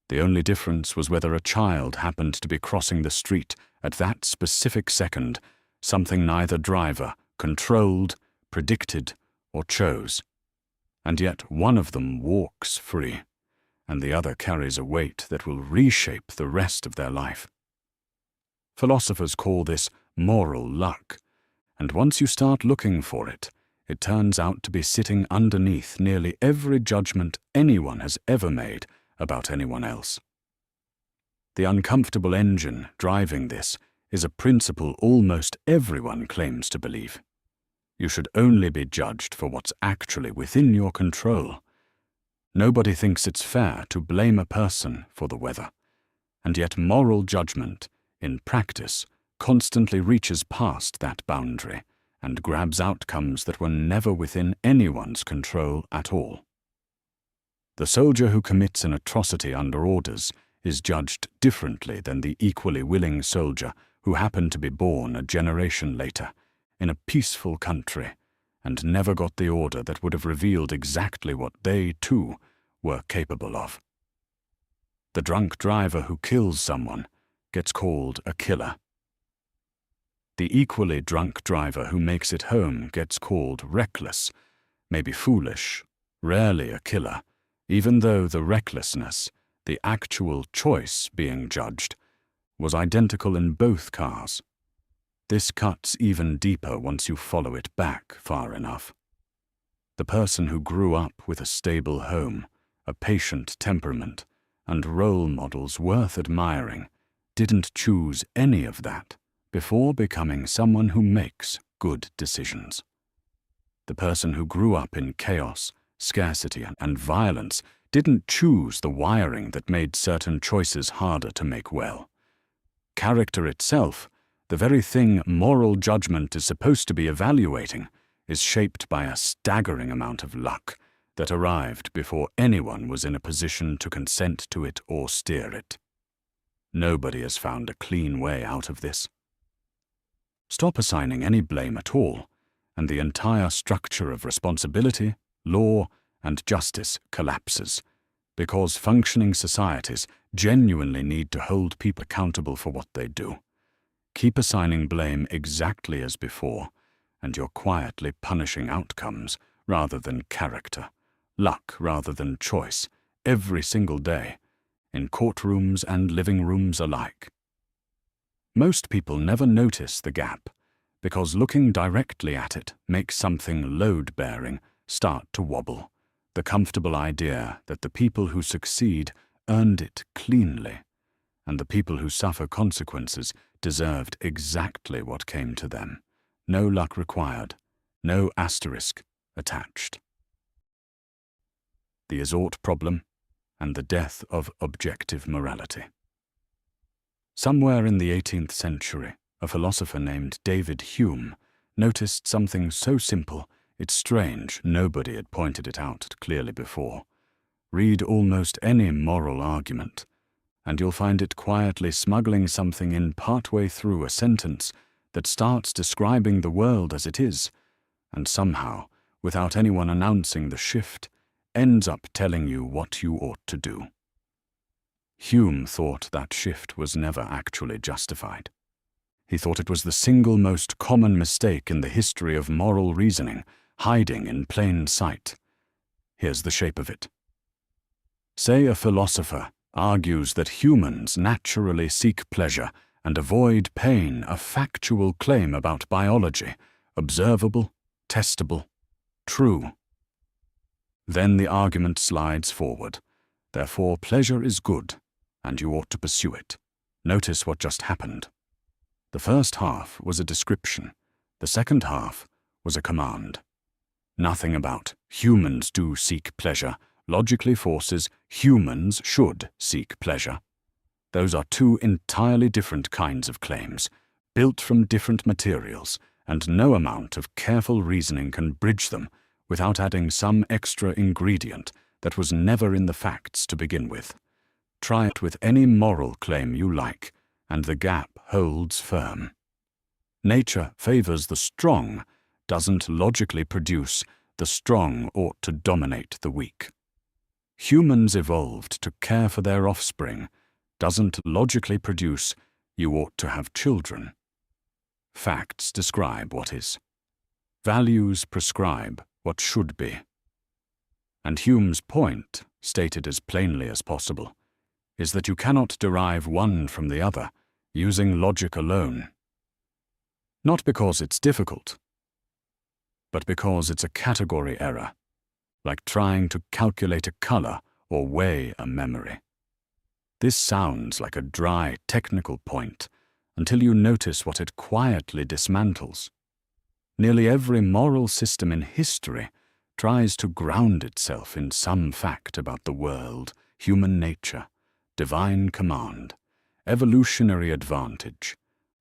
The only difference was whether a child happened to be crossing the street at that specific second, something neither driver controlled, predicted, or chose. And yet one of them walks free, and the other carries a weight that will reshape the rest of their life. Philosophers call this moral luck, and once you start looking for it, it turns out to be sitting underneath nearly every judgment anyone has ever made about anyone else. The uncomfortable engine driving this is a principle almost everyone claims to believe. You should only be judged for what's actually within your control. Nobody thinks it's fair to blame a person for the weather, and yet moral judgment, in practice, constantly reaches past that boundary and grabs outcomes that were never within anyone's control at all. The soldier who commits an atrocity under orders is judged differently than the equally willing soldier who happened to be born a generation later, in a peaceful country, and never got the order that would have revealed exactly what they, too, were capable of. The drunk driver who kills someone gets called a killer. The equally drunk driver who makes it home gets called reckless, maybe foolish, rarely a killer, even though the recklessness, the actual choice being judged, was identical in both cars. This cuts even deeper once you follow it back far enough. The person who grew up with a stable home, a patient temperament, and role models worth admiring, didn't choose any of that before becoming someone who makes good decisions. The person who grew up in chaos, scarcity, and violence didn't choose the wiring that made certain choices harder to make well. Character itself, the very thing moral judgment is supposed to be evaluating, is shaped by a staggering amount of luck that arrived before anyone was in a position to consent to it or steer it. Nobody has found a clean way out of this. Stop assigning any blame at all, and the entire structure of responsibility, law, and justice collapses, because functioning societies genuinely need to hold people accountable for what they do. Keep assigning blame exactly as before, and you're quietly punishing outcomes rather than character, luck rather than choice, every single day, in courtrooms and living rooms alike. Most people never notice the gap, because looking directly at it makes something load-bearing start to wobble, the comfortable idea that the people who succeed earned it cleanly, and the people who suffer consequences deserved exactly what came to them. No luck required, no asterisk attached. The Azort Problem and the Death of Objective Morality. Somewhere in the 18th century, a philosopher named David Hume noticed something so simple it's strange nobody had pointed it out clearly before. Read almost any moral argument, and you'll find it quietly smuggling something in partway through a sentence that starts describing the world as it is, and somehow, without anyone announcing the shift, ends up telling you what you ought to do. Hume thought that shift was never actually justified. He thought it was the single most common mistake in the history of moral reasoning, hiding in plain sight. Here's the shape of it. Say a philosopher argues that humans naturally seek pleasure and avoid pain, a factual claim about biology, observable, testable, true. Then the argument slides forward. Therefore, pleasure is good, and you ought to pursue it. Notice what just happened. The first half was a description. The second half was a command. Nothing about humans do seek pleasure logically forces humans should seek pleasure. Those are two entirely different kinds of claims, built from different materials, and no amount of careful reasoning can bridge them without adding some extra ingredient that was never in the facts to begin with. Try it with any moral claim you like, and the gap holds firm. Nature favors the strong, doesn't logically produce the strong ought to dominate the weak. Humans evolved to care for their offspring, doesn't logically produce you ought to have children. Facts describe what is. Values prescribe what should be. And Hume's point, stated as plainly as possible, is that you cannot derive one from the other using logic alone. Not because it's difficult, but because it's a category error, like trying to calculate a color or weigh a memory. This sounds like a dry, technical point until you notice what it quietly dismantles. Nearly every moral system in history tries to ground itself in some fact about the world, human nature, divine command, evolutionary advantage,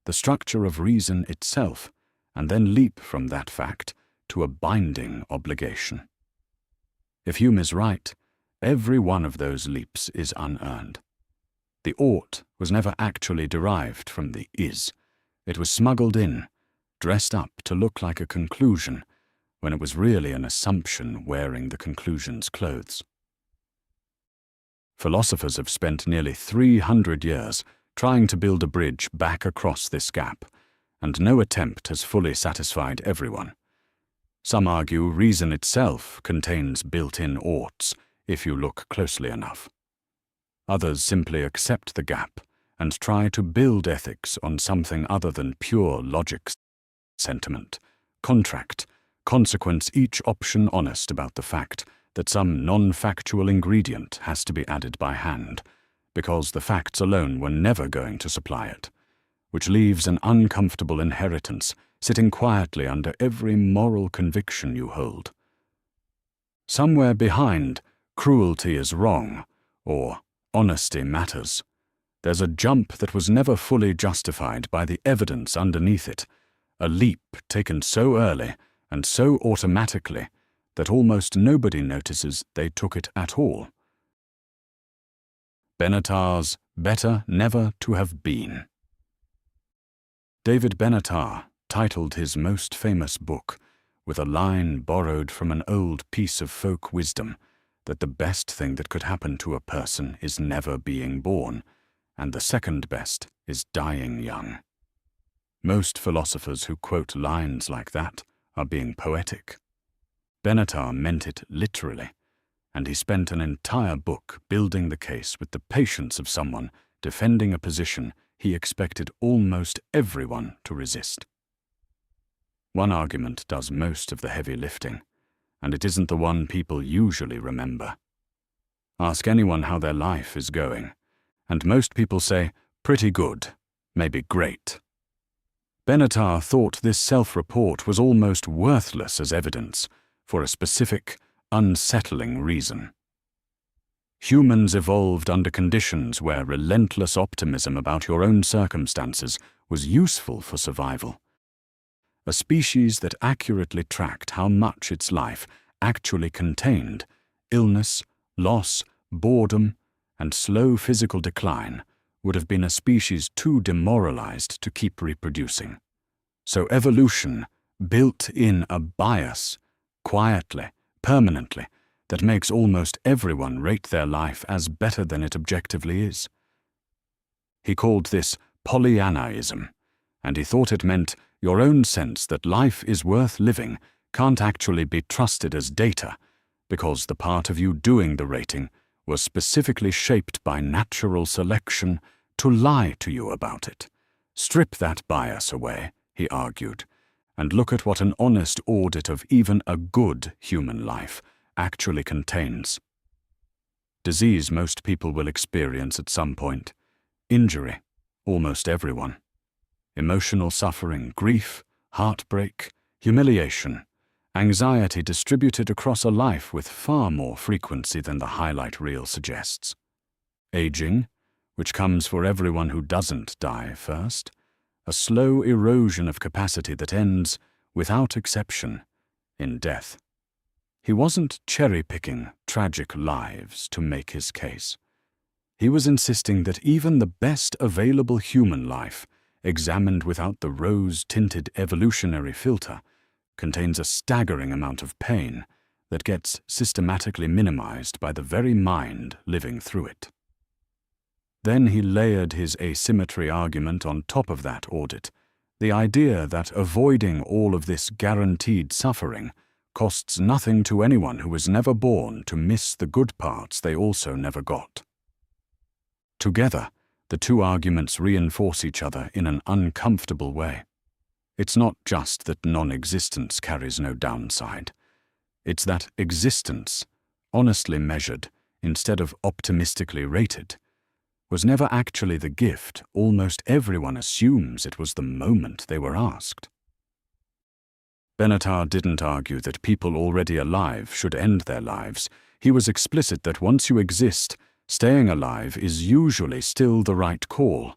the structure of reason itself, and then leap from that fact to a binding obligation. If Hume is right, every one of those leaps is unearned. The ought was never actually derived from the is. It was smuggled in, dressed up to look like a conclusion, when it was really an assumption wearing the conclusion's clothes. Philosophers have spent nearly 300 years trying to build a bridge back across this gap, and no attempt has fully satisfied everyone. Some argue reason itself contains built-in oughts, if you look closely enough. Others simply accept the gap and try to build ethics on something other than pure logic, sentiment, contract, consequence, each option honest about the fact that some non-factual ingredient has to be added by hand, because the facts alone were never going to supply it, which leaves an uncomfortable inheritance sitting quietly under every moral conviction you hold. Somewhere behind, cruelty is wrong, or honesty matters. There's a jump that was never fully justified by the evidence underneath it, a leap taken so early and so automatically that almost nobody notices they took it at all. Benatar's Better Never to Have Been. David Benatar titled his most famous book with a line borrowed from an old piece of folk wisdom that the best thing that could happen to a person is never being born, and the second best is dying young. Most philosophers who quote lines like that are being poetic. Benatar meant it literally, and he spent an entire book building the case with the patience of someone defending a position he expected almost everyone to resist. One argument does most of the heavy lifting, and it isn't the one people usually remember. Ask anyone how their life is going, and most people say, pretty good, maybe great. Benatar thought this self-report was almost worthless as evidence for a specific, unsettling reason. Humans evolved under conditions where relentless optimism about your own circumstances was useful for survival. A species that accurately tracked how much its life actually contained, illness, loss, boredom, and slow physical decline, would have been a species too demoralized to keep reproducing. So evolution built in a bias, quietly, permanently, that makes almost everyone rate their life as better than it objectively is. He called this Pollyannaism, and he thought it meant your own sense that life is worth living can't actually be trusted as data, because the part of you doing the rating was specifically shaped by natural selection to lie to you about it. Strip that bias away, he argued, and look at what an honest audit of even a good human life actually contains. Disease most people will experience at some point. Injury, almost everyone. emotional suffering, grief, heartbreak, humiliation, anxiety distributed across a life with far more frequency than the highlight reel suggests. Aging, which comes for everyone who doesn't die first, a slow erosion of capacity that ends, without exception, in death. He wasn't cherry-picking tragic lives to make his case. He was insisting that even the best available human life, examined without the rose-tinted evolutionary filter, contains a staggering amount of pain that gets systematically minimized by the very mind living through it. Then he layered his asymmetry argument on top of that audit, the idea that avoiding all of this guaranteed suffering costs nothing to anyone who was never born to miss the good parts they also never got. Together, the two arguments reinforce each other in an uncomfortable way. It's not just that non-existence carries no downside. It's that existence, honestly measured instead of optimistically rated, was never actually the gift almost everyone assumes it was the moment they were asked. Benatar didn't argue that people already alive should end their lives. He was explicit that once you exist, staying alive is usually still the right call,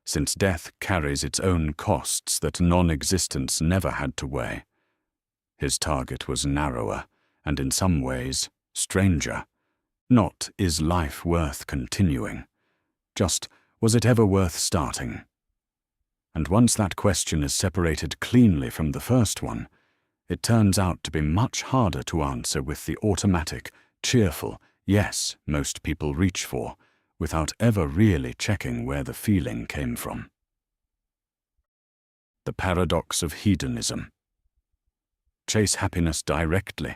since death carries its own costs that non-existence never had to weigh. His target was narrower, and in some ways, stranger. Not, is life worth continuing? Just, was it ever worth starting? And once that question is separated cleanly from the first one, it turns out to be much harder to answer with the automatic, cheerful yes most people reach for, without ever really checking where the feeling came from. The Paradox of Hedonism. Chase happiness directly,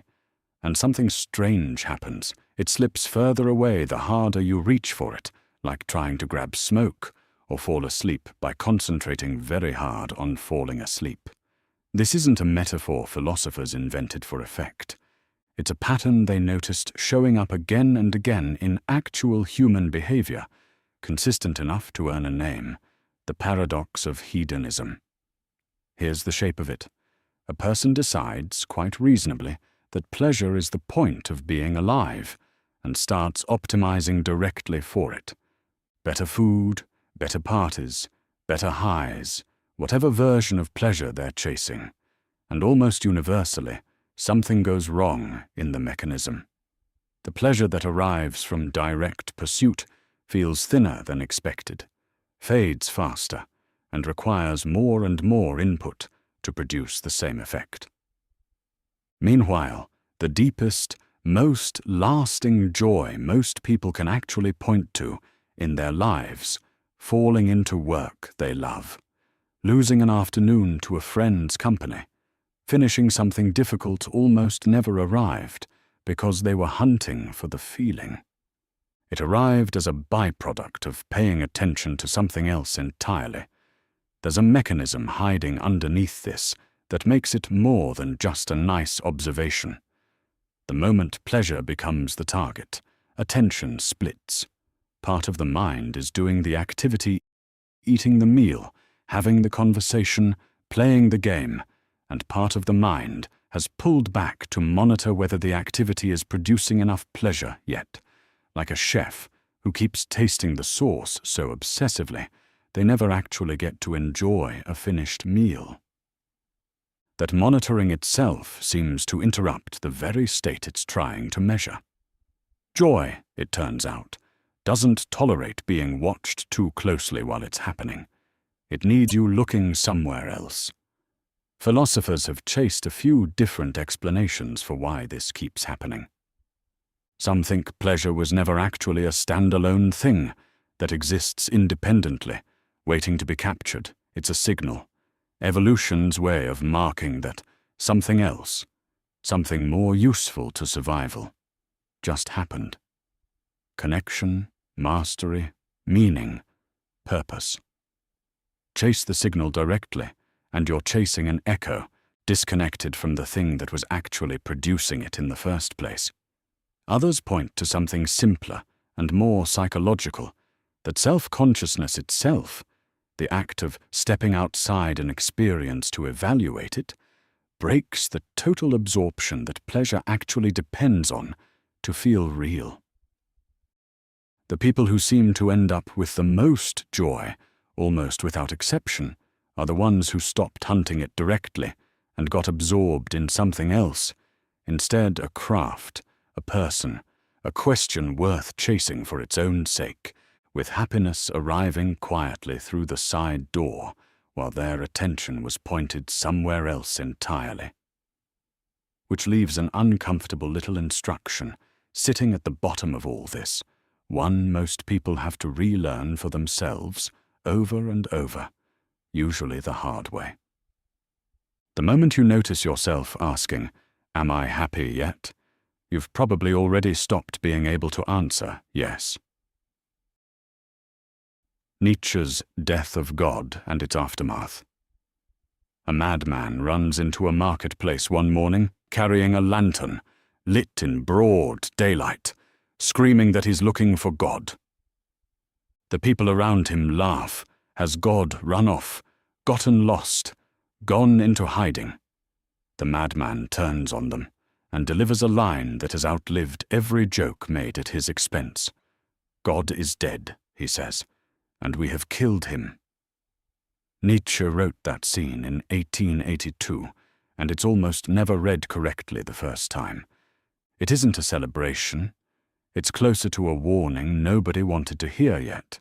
and something strange happens. It slips further away the harder you reach for it, like trying to grab smoke or fall asleep by concentrating very hard on falling asleep. This isn't a metaphor philosophers invented for effect. It's a pattern they noticed showing up again and again in actual human behavior, consistent enough to earn a name: the paradox of hedonism. Here's the shape of it. A person decides, quite reasonably, that pleasure is the point of being alive, and starts optimizing directly for it. Better food, better parties, better highs, whatever version of pleasure they're chasing. And almost universally, something goes wrong in the mechanism. The pleasure that arrives from direct pursuit feels thinner than expected, fades faster, and requires more and more input to produce the same effect. Meanwhile, the deepest, most lasting joy most people can actually point to in their lives, falling into work they love, losing an afternoon to a friend's company, finishing something difficult almost never arrived because they were hunting for the feeling. It arrived as a byproduct of paying attention to something else entirely. There's a mechanism hiding underneath this that makes it more than just a nice observation. The moment pleasure becomes the target, attention splits. Part of the mind is doing the activity, eating the meal, having the conversation, playing the game, and part of the mind has pulled back to monitor whether the activity is producing enough pleasure yet, like a chef who keeps tasting the sauce so obsessively they never actually get to enjoy a finished meal. That monitoring itself seems to interrupt the very state it's trying to measure. Joy, it turns out, doesn't tolerate being watched too closely while it's happening. It needs you looking somewhere else. Philosophers have chased a few different explanations for why this keeps happening. Some think pleasure was never actually a standalone thing that exists independently, waiting to be captured. It's a signal, evolution's way of marking that something else, something more useful to survival, just happened. Connection, mastery, meaning, purpose. Chase the signal directly, and you're chasing an echo, disconnected from the thing that was actually producing it in the first place. Others point to something simpler and more psychological, that self-consciousness itself, the act of stepping outside an experience to evaluate it, breaks the total absorption that pleasure actually depends on to feel real. The people who seem to end up with the most joy, almost without exception, are the ones who stopped hunting it directly and got absorbed in something else, instead a craft, a person, a question worth chasing for its own sake, with happiness arriving quietly through the side door while their attention was pointed somewhere else entirely. Which leaves an uncomfortable little instruction sitting at the bottom of all this, one most people have to relearn for themselves over and over, usually the hard way. The moment you notice yourself asking, "Am I happy yet?" you've probably already stopped being able to answer yes. Nietzsche's Death of God and its Aftermath. A madman runs into a marketplace one morning carrying a lantern, lit in broad daylight, screaming that he's looking for God. The people around him laugh. Has God run off, gotten lost, gone into hiding? The madman turns on them and delivers a line that has outlived every joke made at his expense. "God is dead," he says, "and we have killed him." Nietzsche wrote that scene in 1882, and it's almost never read correctly the first time. It isn't a celebration. It's closer to a warning nobody wanted to hear yet.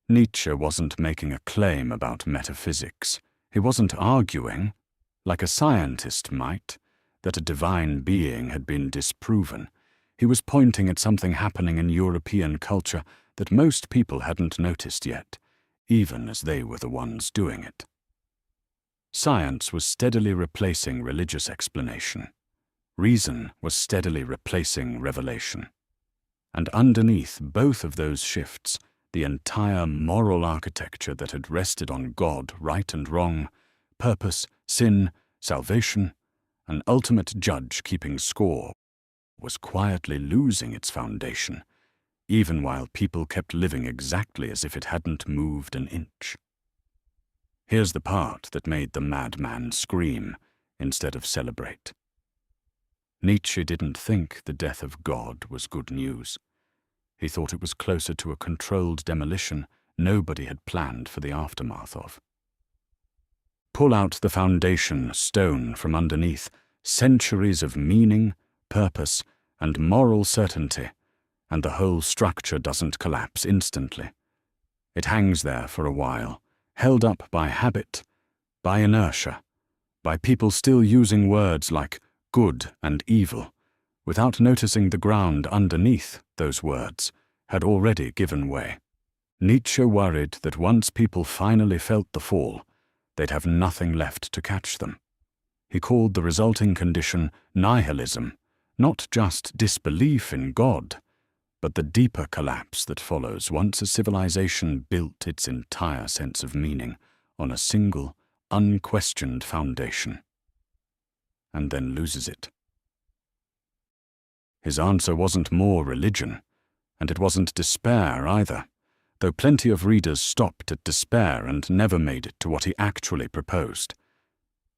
Nietzsche wasn't making a claim about metaphysics. He wasn't arguing, like a scientist might, that a divine being had been disproven. He was pointing at something happening in European culture that most people hadn't noticed yet, even as they were the ones doing it. Science was steadily replacing religious explanation. Reason was steadily replacing revelation. And underneath both of those shifts, the entire moral architecture that had rested on God, right and wrong, purpose, sin, salvation, an ultimate judge keeping score, was quietly losing its foundation, even while people kept living exactly as if it hadn't moved an inch. Here's the part that made the madman scream instead of celebrate. Nietzsche didn't think the death of God was good news. He thought it was closer to a controlled demolition nobody had planned for the aftermath of. Pull out the foundation stone from underneath, centuries of meaning, purpose, and moral certainty, and the whole structure doesn't collapse instantly. It hangs there for a while, held up by habit, by inertia, by people still using words like good and evil, without noticing the ground underneath those words had already given way. Nietzsche worried that once people finally felt the fall, they'd have nothing left to catch them. He called the resulting condition nihilism, not just disbelief in God, but the deeper collapse that follows once a civilization built its entire sense of meaning on a single, unquestioned foundation, and then loses it. His answer wasn't more religion, and it wasn't despair either, though plenty of readers stopped at despair and never made it to what he actually proposed.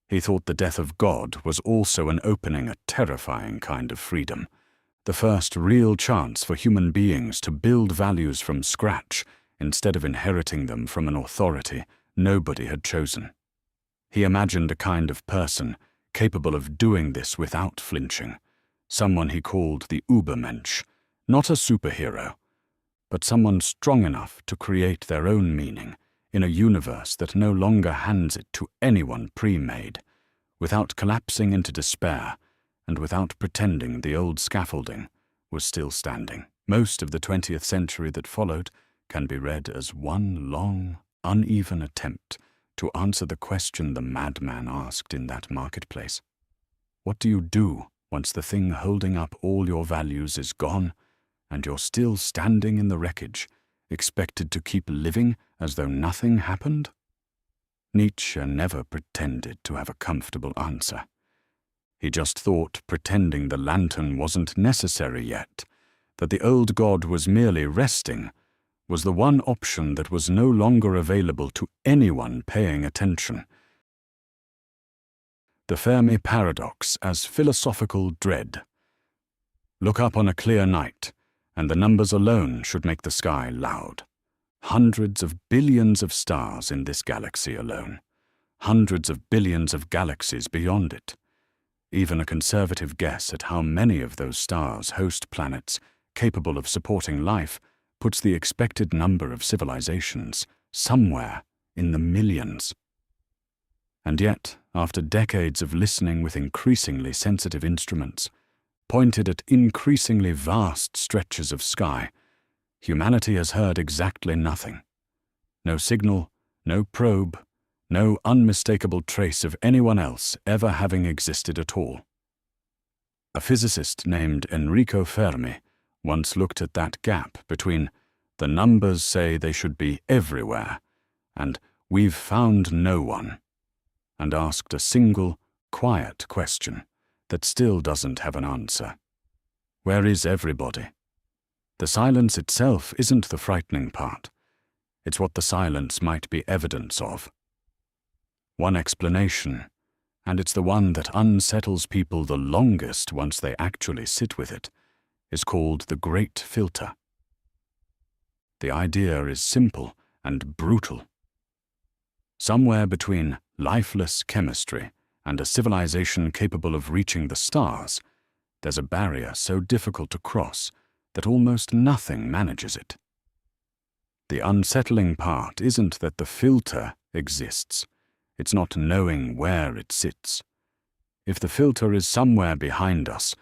He thought the death of God was also an opening a terrifying kind of freedom, the first real chance for human beings to build values from scratch instead of inheriting them from an authority nobody had chosen. He imagined a kind of person capable of doing this without flinching, someone he called the Übermensch, not a superhero, but someone strong enough to create their own meaning in a universe that no longer hands it to anyone pre-made, without collapsing into despair and without pretending the old scaffolding was still standing. Most of the 20th century that followed can be read as one long, uneven attempt to answer the question the madman asked in that marketplace. What do you do once the thing holding up all your values is gone, and you're still standing in the wreckage, expected to keep living as though nothing happened? Nietzsche never pretended to have a comfortable answer. He just thought pretending the lantern wasn't necessary yet, that the old God was merely resting, was the one option that was no longer available to anyone paying attention. The Fermi paradox as philosophical dread. Look up on a clear night, and the numbers alone should make the sky loud. Hundreds of billions of stars in this galaxy alone. Hundreds of billions of galaxies beyond it. Even a conservative guess at how many of those stars host planets capable of supporting life puts the expected number of civilizations somewhere in the millions. And yet, after decades of listening with increasingly sensitive instruments, pointed at increasingly vast stretches of sky, humanity has heard exactly nothing. No signal, no probe, no unmistakable trace of anyone else ever having existed at all. A physicist named Enrico Fermi once looked at that gap between "the numbers say they should be everywhere" and "we've found no one," and asked a single, quiet question that still doesn't have an answer. Where is everybody? The silence itself isn't the frightening part. It's what the silence might be evidence of. One explanation, and it's the one that unsettles people the longest once they actually sit with it, is called the Great Filter. The idea is simple and brutal. Somewhere between lifeless chemistry and a civilization capable of reaching the stars, there's a barrier so difficult to cross that almost nothing manages it. The unsettling part isn't that the filter exists. It's not knowing where it sits. If the filter is somewhere behind us,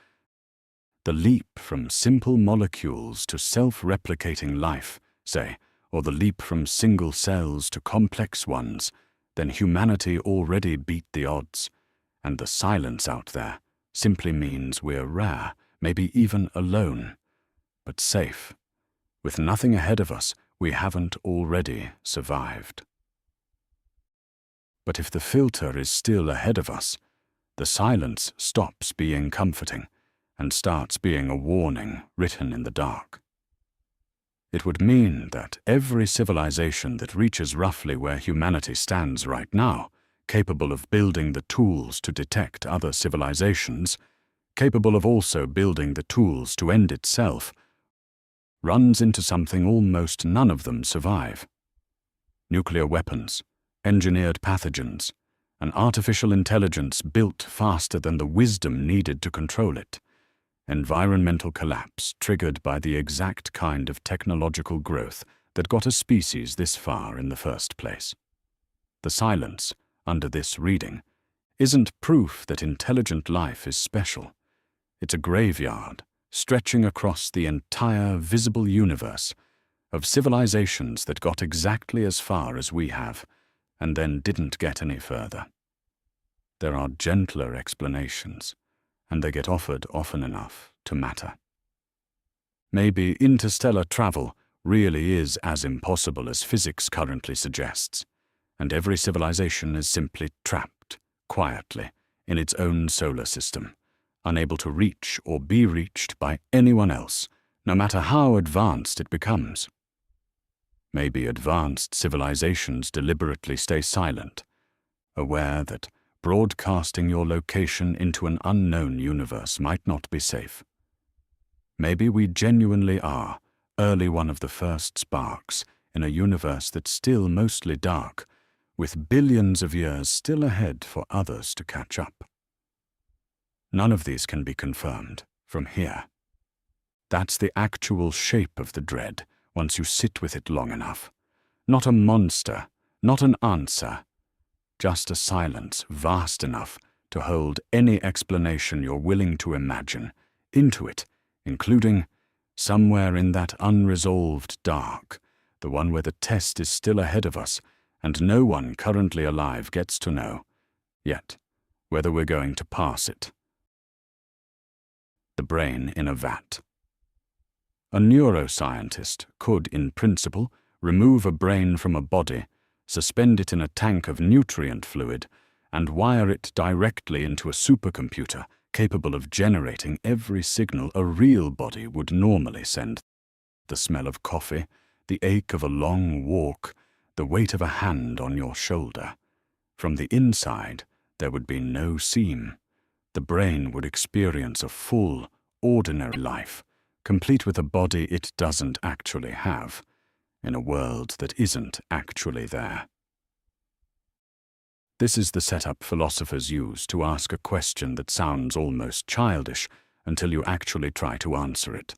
the leap from simple molecules to self-replicating life, say, or the leap from single cells to complex ones, then humanity already beat the odds, and the silence out there simply means we're rare, maybe even alone, but safe. With nothing ahead of us, we haven't already survived. But if the filter is still ahead of us, the silence stops being comforting and starts being a warning written in the dark. It would mean that every civilization that reaches roughly where humanity stands right now, capable of building the tools to detect other civilizations, capable of also building the tools to end itself, runs into something almost none of them survive. Nuclear weapons, engineered pathogens, an artificial intelligence built faster than the wisdom needed to control it, environmental collapse triggered by the exact kind of technological growth that got a species this far in the first place. The silence, under this reading, isn't proof that intelligent life is special. It's a graveyard stretching across the entire visible universe of civilizations that got exactly as far as we have, and then didn't get any further. There are gentler explanations, and they get offered often enough to matter. Maybe interstellar travel really is as impossible as physics currently suggests, and every civilization is simply trapped, quietly, in its own solar system, unable to reach or be reached by anyone else, no matter how advanced it becomes. Maybe advanced civilizations deliberately stay silent, aware that broadcasting your location into an unknown universe might not be safe. Maybe we genuinely are early one of the first sparks in a universe that's still mostly dark, with billions of years still ahead for others to catch up. None of these can be confirmed from here. That's the actual shape of the dread once you sit with it long enough. Not a monster, not an answer, just a silence vast enough to hold any explanation you're willing to imagine into it, including, somewhere in that unresolved dark, the one where the test is still ahead of us and no one currently alive gets to know, yet, whether we're going to pass it. The brain in a vat. A neuroscientist could, in principle, remove a brain from a body, suspend it in a tank of nutrient fluid, and wire it directly into a supercomputer capable of generating every signal a real body would normally send. The smell of coffee, the ache of a long walk, the weight of a hand on your shoulder. From the inside, there would be no seam. The brain would experience a full, ordinary life, complete with a body it doesn't actually have, in a world that isn't actually there. This is the setup philosophers use to ask a question that sounds almost childish until you actually try to answer it.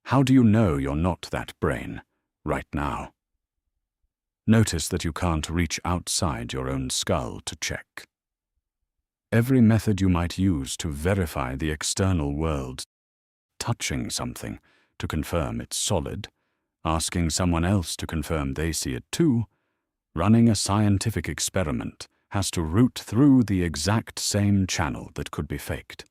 How do you know you're not that brain, right now? Notice that you can't reach outside your own skull to check. Every method you might use to verify the external world, touching something to confirm it's solid, asking someone else to confirm they see it too, running a scientific experiment, has to route through the exact same channel that could be faked.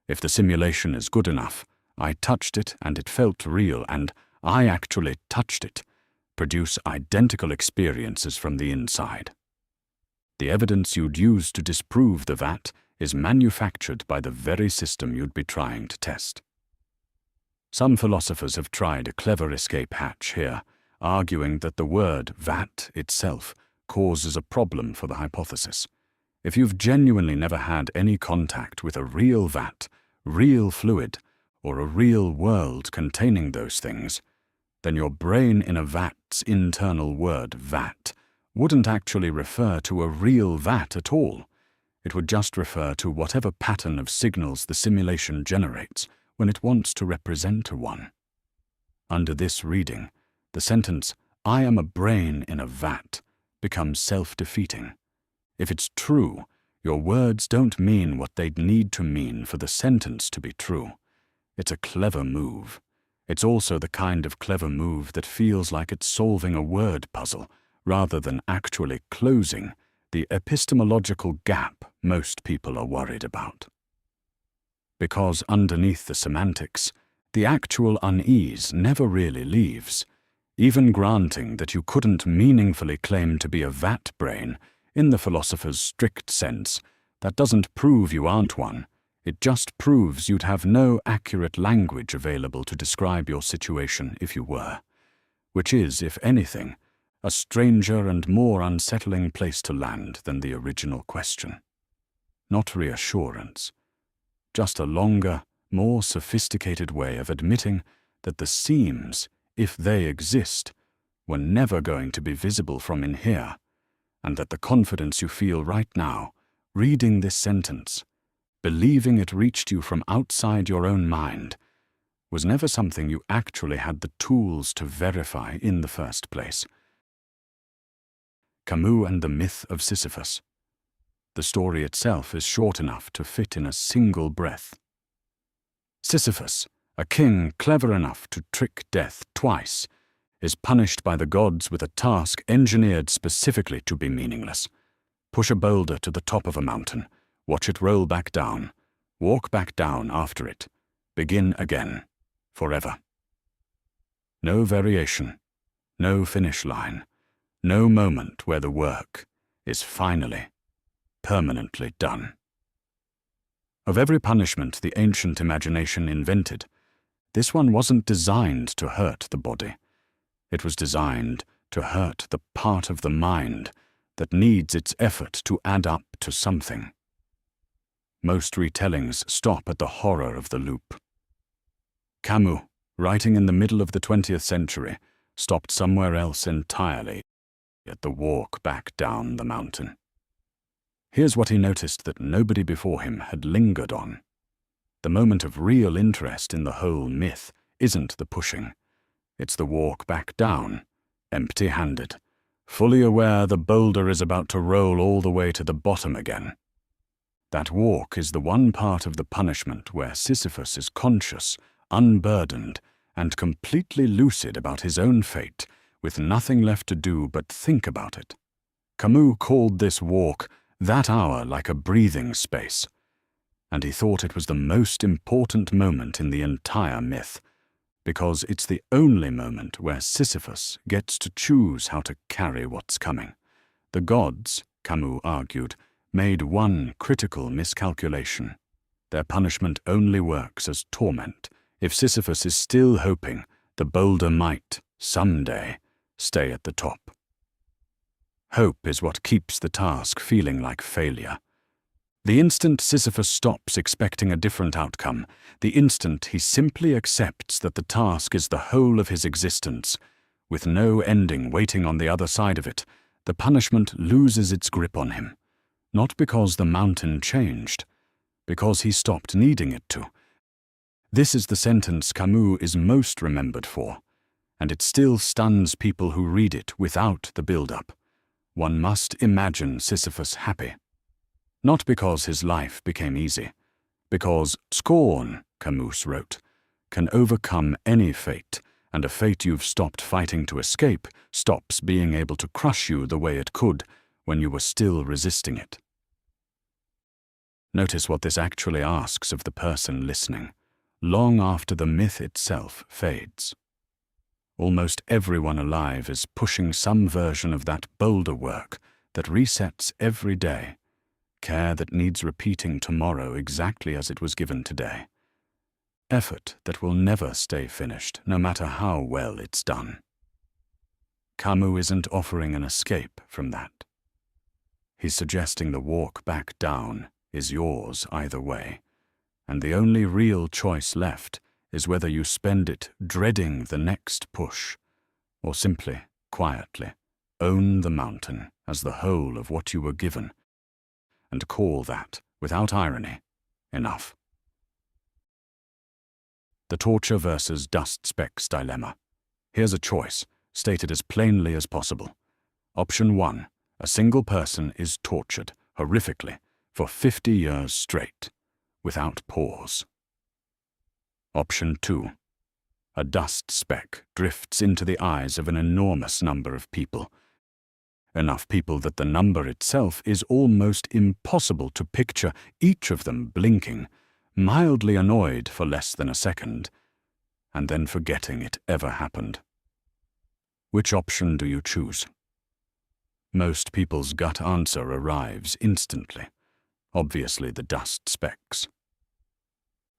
If the simulation is good enough, I touched it and it felt real, and I actually touched it, produce identical experiences from the inside. The evidence you'd use to disprove the vat is manufactured by the very system you'd be trying to test. Some philosophers have tried a clever escape hatch here, arguing that the word vat itself causes a problem for the hypothesis. If you've genuinely never had any contact with a real vat, real fluid, or a real world containing those things, then your brain in a vat's internal word, vat, wouldn't actually refer to a real vat at all. It would just refer to whatever pattern of signals the simulation generates when it wants to represent one. Under this reading, the sentence, "I am a brain in a vat," becomes self-defeating. If it's true, your words don't mean what they'd need to mean for the sentence to be true. It's a clever move. It's also the kind of clever move that feels like it's solving a word puzzle rather than actually closing the epistemological gap most people are worried about. Because underneath the semantics, the actual unease never really leaves. Even granting that you couldn't meaningfully claim to be a vat brain, in the philosopher's strict sense, that doesn't prove you aren't one. It just proves you'd have no accurate language available to describe your situation if you were, which is, if anything, a stranger and more unsettling place to land than the original question. Not reassurance, just a longer, more sophisticated way of admitting that the seams, if they exist, were never going to be visible from in here, and that the confidence you feel right now, reading this sentence, believing it reached you from outside your own mind, was never something you actually had the tools to verify in the first place. Camus and the Myth of Sisyphus. The story itself is short enough to fit in a single breath. Sisyphus, a king clever enough to trick death twice, is punished by the gods with a task engineered specifically to be meaningless. Push a boulder to the top of a mountain, watch it roll back down, walk back down after it, begin again, forever. No variation, no finish line, no moment where the work is finally, permanently done. Of every punishment the ancient imagination invented, this one wasn't designed to hurt the body. It was designed to hurt the part of the mind that needs its effort to add up to something. Most retellings stop at the horror of the loop. Camus, writing in the middle of the 20th century, stopped somewhere else entirely, at the walk back down the mountain. Here's what he noticed that nobody before him had lingered on. The moment of real interest in the whole myth isn't the pushing. It's the walk back down, empty-handed, fully aware the boulder is about to roll all the way to the bottom again. That walk is the one part of the punishment where Sisyphus is conscious, unburdened, and completely lucid about his own fate, with nothing left to do but think about it. Camus called this walk, that hour, like a breathing space, and he thought it was the most important moment in the entire myth, because it's the only moment where Sisyphus gets to choose how to carry what's coming. The gods, Camus argued, made one critical miscalculation. Their punishment only works as torment if Sisyphus is still hoping the boulder might, someday, stay at the top. Hope is what keeps the task feeling like failure. The instant Sisyphus stops expecting a different outcome, the instant he simply accepts that the task is the whole of his existence, with no ending waiting on the other side of it, the punishment loses its grip on him. Not because the mountain changed, because he stopped needing it to. This is the sentence Camus is most remembered for, and it still stuns people who read it without the build-up. One must imagine Sisyphus happy. Not because his life became easy, because scorn, Camus wrote, can overcome any fate, and a fate you've stopped fighting to escape stops being able to crush you the way it could when you were still resisting it. Notice what this actually asks of the person listening, long after the myth itself fades. Almost everyone alive is pushing some version of that bolder work that resets every day, care that needs repeating tomorrow exactly as it was given today, effort that will never stay finished, no matter how well it's done. Camus isn't offering an escape from that. He's suggesting the walk back down is yours either way, and the only real choice left is whether you spend it dreading the next push, or simply, quietly, own the mountain as the whole of what you were given, and call that, without irony, enough. The torture versus dust specks dilemma. Here's a choice, stated as plainly as possible. Option 1, a single person is tortured, horrifically, for 50 years straight, without pause. Option 2, a dust speck drifts into the eyes of an enormous number of people. Enough people that the number itself is almost impossible to picture, each of them blinking, mildly annoyed for less than a second, and then forgetting it ever happened. Which option do you choose? Most people's gut answer arrives instantly. Obviously the dust specks.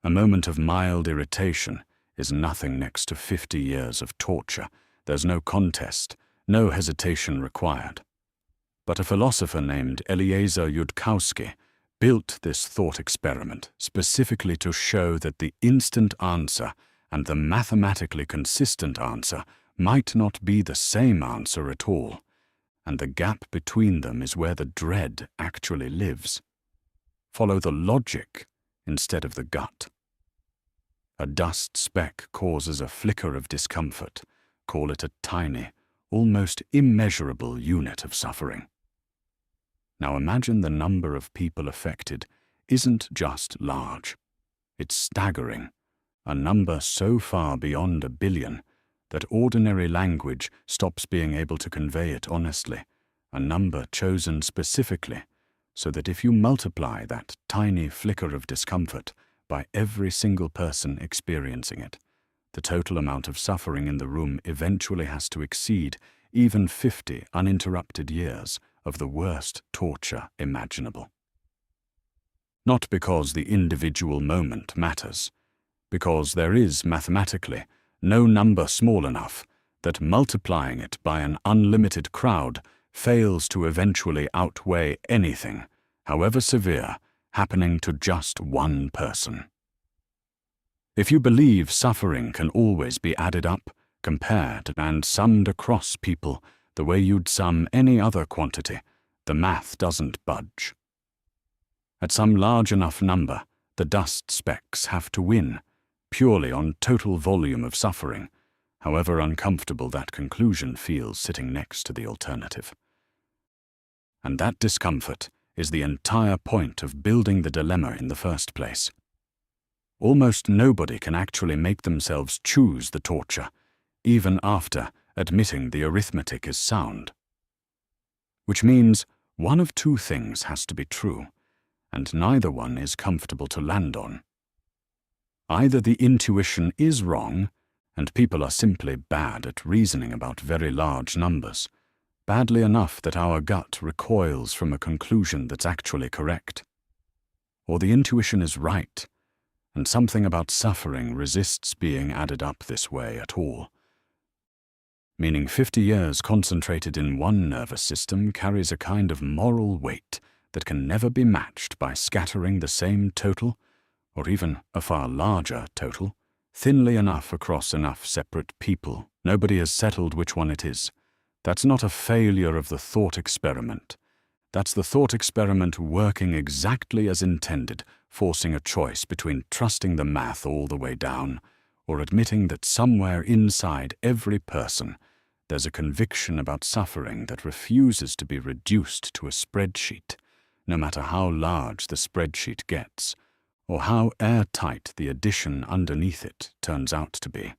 A moment of mild irritation is nothing next to 50 years of torture. There's no contest, no hesitation required. But a philosopher named Eliezer Yudkowsky built this thought experiment specifically to show that the instant answer and the mathematically consistent answer might not be the same answer at all, and the gap between them is where the dread actually lives. Follow the logic instead of the gut. A dust speck causes a flicker of discomfort. Call it a tiny, almost immeasurable unit of suffering. Now imagine the number of people affected isn't just large. It's staggering, a number so far beyond 1 billion that ordinary language stops being able to convey it honestly, a number chosen specifically so that if you multiply that tiny flicker of discomfort by every single person experiencing it, the total amount of suffering in the room eventually has to exceed even 50 uninterrupted years of the worst torture imaginable. Not because the individual moment matters, because there is mathematically no number small enough that multiplying it by an unlimited crowd fails to eventually outweigh anything, however severe, happening to just one person. If you believe suffering can always be added up, compared, and summed across people the way you'd sum any other quantity, the math doesn't budge. At some large enough number, the dust specks have to win, purely on total volume of suffering, however uncomfortable that conclusion feels sitting next to the alternative. And that discomfort is the entire point of building the dilemma in the first place. Almost nobody can actually make themselves choose the torture, even after admitting the arithmetic is sound. Which means one of two things has to be true, and neither one is comfortable to land on. Either the intuition is wrong, and people are simply bad at reasoning about very large numbers, badly enough that our gut recoils from a conclusion that's actually correct. Or the intuition is right, and something about suffering resists being added up this way at all. meaning 50 years concentrated in one nervous system carries a kind of moral weight that can never be matched by scattering the same total, or even a far larger total, thinly enough across enough separate people. Nobody has settled which one it is. That's not a failure of the thought experiment. That's the thought experiment working exactly as intended, forcing a choice between trusting the math all the way down or admitting that somewhere inside every person there's a conviction about suffering that refuses to be reduced to a spreadsheet, no matter how large the spreadsheet gets, or how airtight the addition underneath it turns out to be.